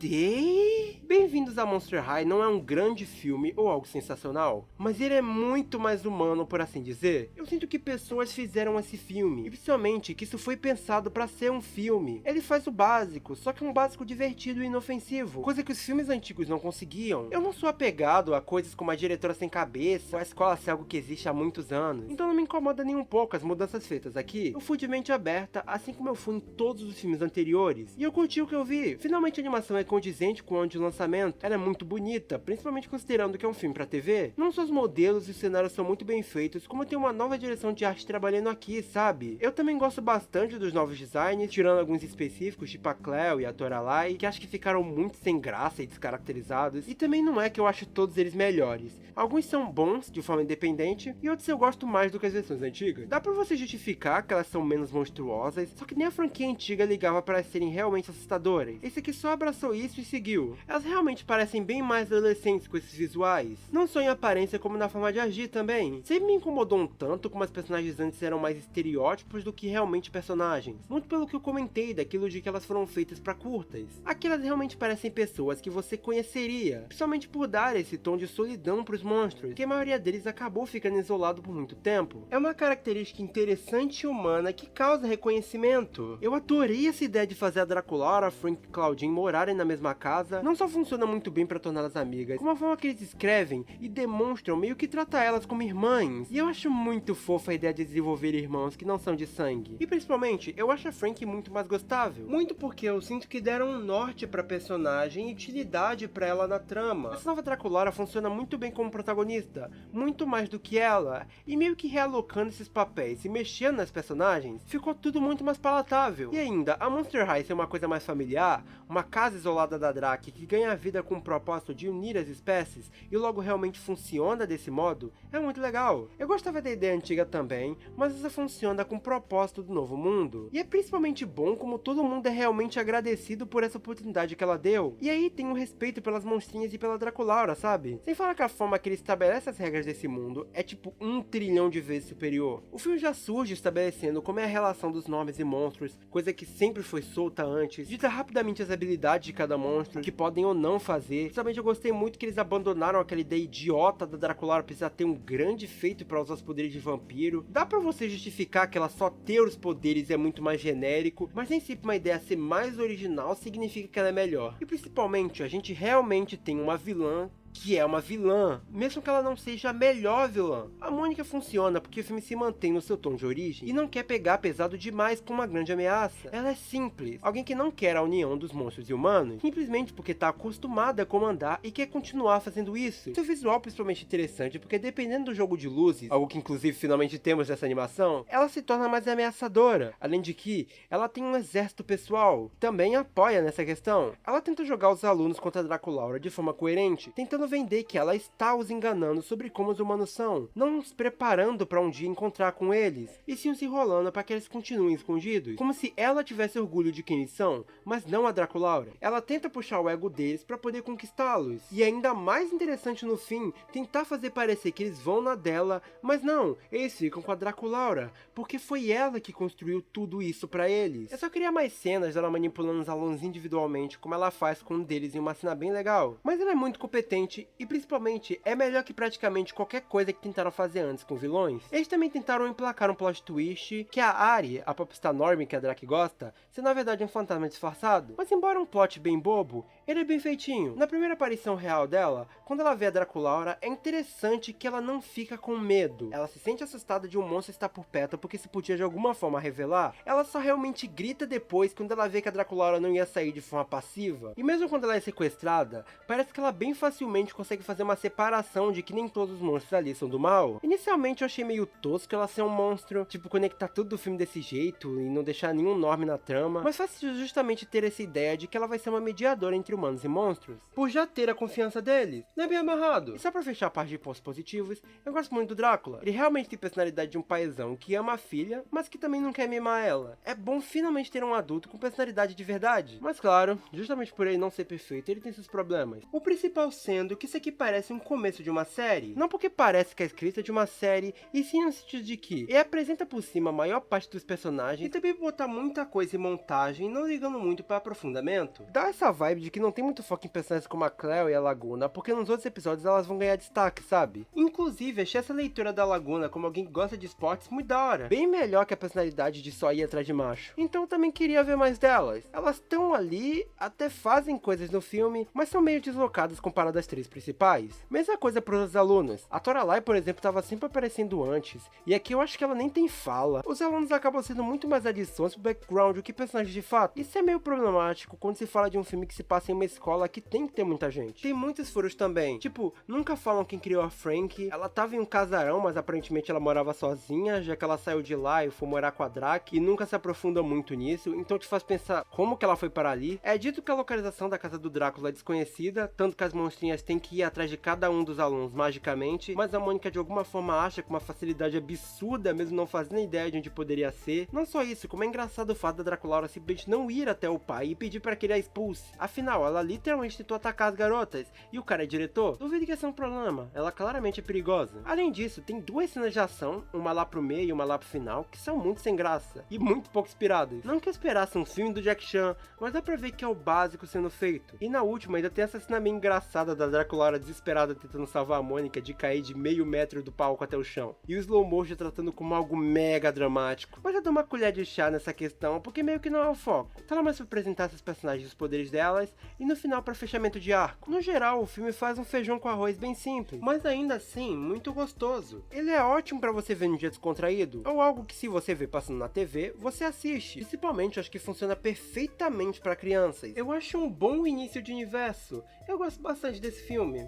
Bem-vindos a Monster High não é um grande filme ou algo sensacional, mas ele é muito mais humano, por assim dizer. Eu sinto que pessoas fizeram esse filme, e principalmente que isso foi pensado pra ser um filme. Ele faz o básico, só que é um básico divertido e inofensivo, coisa que os filmes antigos não conseguiam. Eu não sou apegado a coisas como a diretora sem cabeça, ou a escola ser algo que existe há muitos anos, então não me incomoda nem um pouco as mudanças feitas aqui. Eu fui de mente aberta, assim como eu fui em todos os filmes anteriores, e eu curti o que eu vi. Finalmente a animação é condizente com o ano de lançamento, ela é muito bonita, principalmente considerando que é um filme pra TV. Não só os modelos e os cenários são muito bem feitos, como tem uma nova direção de arte trabalhando aqui, sabe? Eu também gosto bastante dos novos designs, tirando alguns específicos, tipo a Cleo e a Toralai, que acho que ficaram muito sem graça e descaracterizados, e também não é que eu acho todos eles melhores. Alguns são bons, de forma independente, e outros eu gosto mais do que as versões antigas. Dá pra você justificar que elas são menos monstruosas, só que nem a franquia antiga ligava para elas serem realmente assustadoras. Esse aqui só abraçou isso e seguiu. Elas realmente parecem bem mais adolescentes com esses visuais, não só em aparência como na forma de agir também. Sempre me incomodou um tanto como as personagens antes eram mais estereótipos do que realmente personagens, muito pelo que eu comentei daquilo de que elas foram feitas para curtas. Aqui elas realmente parecem pessoas que você conheceria, principalmente por dar esse tom de solidão pros monstros, que a maioria deles acabou ficando isolado por muito tempo. É uma característica interessante e humana que causa reconhecimento. Eu adorei essa ideia de fazer a Draculaura, Frank e Claudine morarem na mesma casa. Não só funciona muito bem pra torná-las amigas, como a forma que eles escrevem e demonstram meio que tratar elas como irmãs. E eu acho muito fofa a ideia de desenvolver irmãos que não são de sangue. E principalmente, eu acho a Frank muito mais gostável. Muito porque eu sinto que deram um norte pra personagem e utilidade pra ela na trama. Essa nova Draculaura funciona muito bem como protagonista, muito mais do que ela. E meio que realocando esses papéis e mexendo nas personagens, ficou tudo muito mais palatável. E ainda, a Monster High ser uma coisa mais familiar, uma casa isolada da Drake que ganha a vida com o propósito de unir as espécies e logo realmente funciona desse modo, é muito legal. Eu gostava da ideia antiga também, mas essa funciona com o propósito do novo mundo. E é principalmente bom como todo mundo é realmente agradecido por essa oportunidade que ela deu. E aí tem um respeito pelas monstrinhas e pela Draculaura, sabe? Sem falar que a forma que ele estabelece as regras desse mundo é tipo 1 trilhão de vezes superior. O filme já surge estabelecendo como é a relação dos nomes e monstros, coisa que sempre foi solta antes, dita rapidamente as habilidades de cada monstro, que podem ou não fazer. Principalmente eu gostei muito que eles abandonaram aquela ideia idiota da Draculaura precisar ter um grande feito para usar os poderes de vampiro. Dá pra você justificar que ela só ter os poderes é muito mais genérico, mas nem sempre uma ideia ser mais original significa que ela é melhor. E principalmente, a gente realmente tem uma vilã que é uma vilã, mesmo que ela não seja a melhor vilã. A Mônica funciona porque o filme se mantém no seu tom de origem e não quer pegar pesado demais com uma grande ameaça. Ela é simples, alguém que não quer a união dos monstros e humanos, simplesmente porque está acostumada a comandar e quer continuar fazendo isso. Seu visual é principalmente interessante porque dependendo do jogo de luzes, algo que inclusive finalmente temos nessa animação, ela se torna mais ameaçadora, além de que ela tem um exército pessoal, também apoia nessa questão. Ela tenta jogar os alunos contra a Draculaura de forma coerente, tentando vender que ela está os enganando sobre como os humanos são, não os preparando para um dia encontrar com eles, e sim os enrolando para que eles continuem escondidos, como se ela tivesse orgulho de quem eles são, mas não a Draculaura. Ela tenta puxar o ego deles para poder conquistá-los, e ainda mais interessante no fim, tentar fazer parecer que eles vão na dela, mas não, eles ficam com a Draculaura, porque foi ela que construiu tudo isso para eles. Eu só queria mais cenas dela manipulando os alunos individualmente, como ela faz com um deles em uma cena bem legal, mas ela é muito competente e principalmente é melhor que praticamente qualquer coisa que tentaram fazer antes com vilões. Eles também tentaram emplacar um plot twist que a Ari, a popstar Normie que a Drake gosta, ser na verdade um fantasma disfarçado, mas embora um plot bem bobo, ele é bem feitinho. Na primeira aparição real dela, quando ela vê a Draculaura, é interessante que ela não fica com medo. Ela se sente assustada de um monstro estar por perto porque se podia de alguma forma revelar. Ela só realmente grita depois quando ela vê que a Draculaura não ia sair de forma passiva. E mesmo quando ela é sequestrada, parece que ela bem facilmente consegue fazer uma separação de que nem todos os monstros ali são do mal. Inicialmente eu achei meio tosco ela ser um monstro, tipo conectar tudo do filme desse jeito e não deixar nenhum norme na trama, mas faz justamente ter essa ideia de que ela vai ser uma mediadora entre humanos e monstros, por já ter a confiança deles, não é bem amarrado. E só pra fechar a parte de pontos positivos, eu gosto muito do Drácula. Ele realmente tem personalidade de um paizão que ama a filha, mas que também não quer mimar ela. É bom finalmente ter um adulto com personalidade de verdade, mas claro, justamente por ele não ser perfeito, ele tem seus problemas. O principal sendo que isso aqui parece um começo de uma série, não porque parece que é escrita de uma série, e sim no sentido de que ele apresenta por cima a maior parte dos personagens e também botar muita coisa em montagem, não ligando muito para aprofundamento. Dá essa vibe de que não tem muito foco em personagens como a Cleo e a Laguna, porque nos outros episódios elas vão ganhar destaque, sabe? Inclusive, achei essa leitura da Laguna como alguém que gosta de esportes muito da hora, bem melhor que a personalidade de só ir atrás de macho. Então eu também queria ver mais delas. Elas estão ali, até fazem coisas no filme, mas são meio deslocadas comparado às três principais. Mesma coisa para os alunos. A Toralei, por exemplo, estava sempre aparecendo antes, e aqui eu acho que ela nem tem fala. Os alunos acabam sendo muito mais adições pro background do que personagens de fato. Isso é meio problemático quando se fala de um filme que se passa em uma escola que tem que ter muita gente. Tem muitos furos também, tipo, nunca falam quem criou a Frank. Ela tava em um casarão, mas aparentemente ela morava sozinha, já que ela saiu de lá e foi morar com a Drake, e nunca se aprofunda muito nisso, então te faz pensar como que ela foi para ali. É dito que a localização da casa do Drácula é desconhecida, tanto que as monstrinhas têm que ir atrás de cada um dos alunos magicamente, mas a Mônica de alguma forma acha com uma facilidade absurda, mesmo não fazendo ideia de onde poderia ser. Não só isso, como é engraçado o fato da Draculaura simplesmente não ir até o pai e pedir para que ele a expulse. Afinal, ela literalmente tentou atacar as garotas, e o cara é diretor? Duvido que esse é um problema, ela claramente é perigosa. Além disso, tem duas cenas de ação, uma lá pro meio e uma lá pro final, que são muito sem graça, e muito pouco inspiradas. Não que eu esperasse um filme do Jack Chan, mas dá pra ver que é o básico sendo feito. E na última ainda tem essa cena meio engraçada da Draculaura desesperada tentando salvar a Mônica de cair de meio metro do palco até o chão. E o slow motion tratando como algo mega dramático. Mas eu dou uma colher de chá nessa questão, porque meio que não é o foco. Tá lá mais pra apresentar esses personagens e os poderes delas, e no final pra fechamento de arco. No geral, o filme faz um feijão com arroz bem simples, mas ainda assim, muito gostoso. Ele é ótimo pra você ver num dia descontraído, ou algo que se você vê passando na TV, você assiste. Principalmente, eu acho que funciona perfeitamente pra crianças. Eu acho um bom início de universo. Eu gosto bastante desse filme.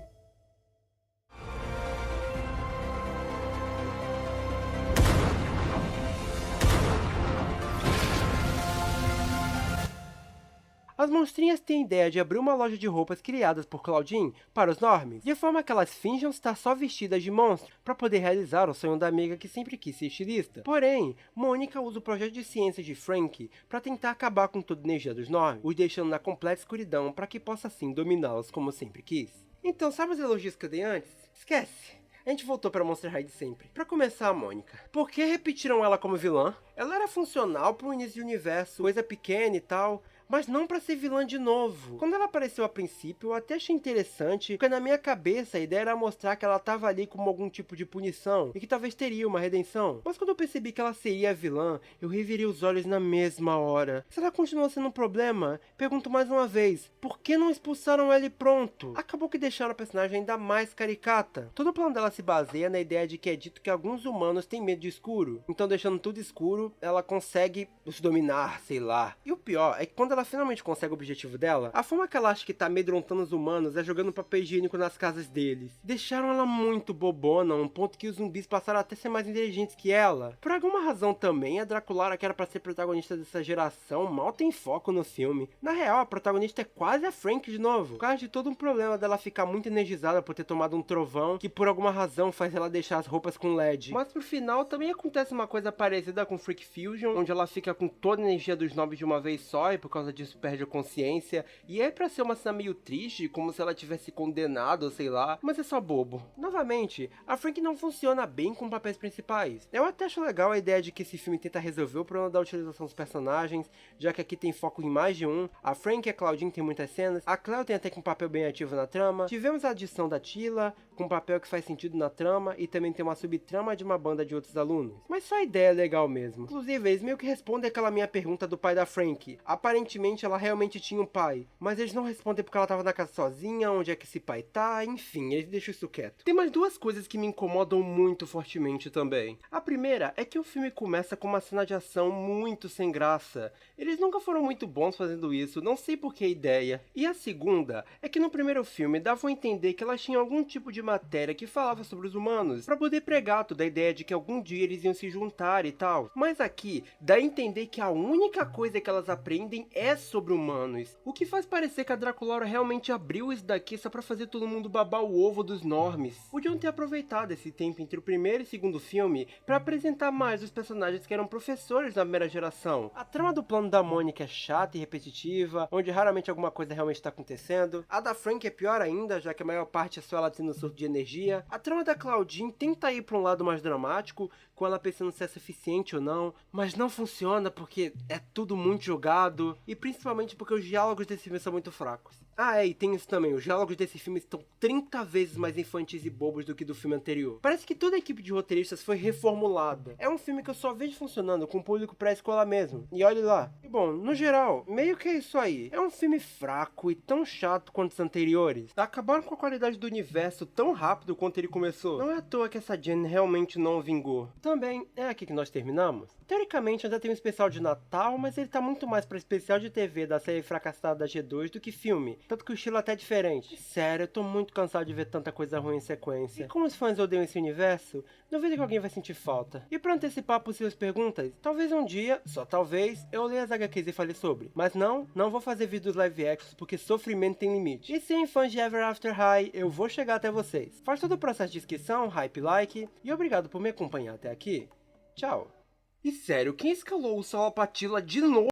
as monstrinhas têm a ideia de abrir uma loja de roupas criadas por Claudine para os Normies, de forma que elas finjam estar só vestidas de monstro para poder realizar o sonho da amiga que sempre quis ser estilista. Porém, Mônica usa o projeto de ciência de Frank para tentar acabar com toda a energia dos Normies, os deixando na completa escuridão para que possa assim dominá-los como sempre quis. Então, sabe os elogios que eu dei antes? Esquece! A gente voltou pra Monster High de sempre. Pra começar, a Mônica. Por que repetiram ela como vilã? Ela era funcional pro início do universo, coisa pequena e tal, mas não pra ser vilã de novo. Quando ela apareceu a princípio, eu até achei interessante, porque na minha cabeça a ideia era mostrar que ela tava ali como algum tipo de punição, e que talvez teria uma redenção. Mas quando eu percebi que ela seria a vilã, eu revirei os olhos na mesma hora. Se ela continuou sendo um problema, pergunto mais uma vez, por que não expulsaram ela e pronto? Acabou que deixaram a personagem ainda mais caricata. Todo o plano dela se baseia na ideia de que é dito que alguns humanos têm medo de escuro, então deixando tudo escuro, ela consegue os dominar, sei lá. E o pior é que quando ela finalmente consegue o objetivo dela, a forma que ela acha que tá amedrontando os humanos é jogando papel higiênico nas casas deles. Deixaram ela muito bobona, a um ponto que os zumbis passaram até a ser mais inteligentes que ela. Por alguma razão também, a Draculara, que era pra ser protagonista dessa geração, mal tem foco no filme. Na real, a protagonista é quase a Frank de novo, por causa de todo um problema dela ficar muito energizada por ter tomado um trovão, que por alguma razão faz ela deixar as roupas com LED. Mas pro final também acontece uma coisa parecida com Freak Fusion, onde ela fica com toda a energia dos nobres de uma vez só e por causa disso perde a consciência. E é pra ser uma cena meio triste, como se ela tivesse condenado, sei lá, mas é só bobo. Novamente, a Frank não funciona bem com papéis principais. Eu até acho legal a ideia de que esse filme tenta resolver o problema da utilização dos personagens, já que aqui tem foco em mais de um. A Frank e a Claudine tem muitas cenas, a Cleo tem até que um papel bem ativo na trama. Tivemos a adição da Tila, com um papel que faz sentido na trama, e também tem uma subtrama de uma banda de outros alunos. Mas só a ideia é legal mesmo. Inclusive, eles meio que respondem aquela minha pergunta do pai da Frank. Aparentemente, ela realmente tinha um pai, mas eles não respondem porque ela tava na casa sozinha, onde é que esse pai tá, enfim, eles deixam isso quieto. Tem mais duas coisas que me incomodam muito fortemente também. A primeira é que o filme começa com uma cena de ação muito sem graça. Eles nunca foram muito bons fazendo isso, não sei por que a ideia. E a segunda é que no primeiro filme davam a entender que elas tinham algum tipo de matéria que falava sobre os humanos, pra poder pregar toda a ideia de que algum dia eles iam se juntar e tal. Mas aqui, dá a entender que a única coisa que elas aprendem é sobre humanos, o que faz parecer que a Draculara realmente abriu isso daqui só pra fazer todo mundo babar o ovo dos Normies. Podiam ter aproveitado esse tempo entre o primeiro e segundo filme pra apresentar mais os personagens que eram professores da primeira geração. A trama do plano da Mônica é chata e repetitiva, onde raramente alguma coisa realmente tá acontecendo. A da Frank é pior ainda, já que a maior parte é só ela tendo surto de energia. A trama da Claudine tenta ir pra um lado mais dramático, com ela pensando se é suficiente ou não, mas não funciona porque é tudo muito jogado, e principalmente porque os diálogos desse filme são muito fracos. Ah, e tem isso também, os diálogos desse filme estão 30 vezes mais infantis e bobos do que do filme anterior. Parece que toda a equipe de roteiristas foi reformulada. É um filme que eu só vejo funcionando com o público pré-escola mesmo, e olhe lá. E bom, no geral, meio que é isso aí. É um filme fraco e tão chato quanto os anteriores. Acabaram com a qualidade do universo tão rápido quanto ele começou. Não é à toa que essa Jen realmente não vingou. Também é aqui que nós terminamos. Teoricamente ainda tem um especial de Natal, mas ele tá muito mais pra especial de TV da série fracassada da G2 do que filme, tanto que o estilo é até diferente. Sério, eu tô muito cansado de ver tanta coisa ruim em sequência. E como os fãs odeiam esse universo, duvido que alguém vai sentir falta. E pra antecipar possíveis perguntas, talvez um dia, só talvez, eu leia as HQs e fale sobre. Mas não vou fazer vídeos live actions porque sofrimento tem limite. E sim, fãs de Ever After High, eu vou chegar até vocês. Faz todo o processo de inscrição, hype, like, e obrigado por me acompanhar até aqui. Tchau. E sério, quem escalou o Salapatila de novo?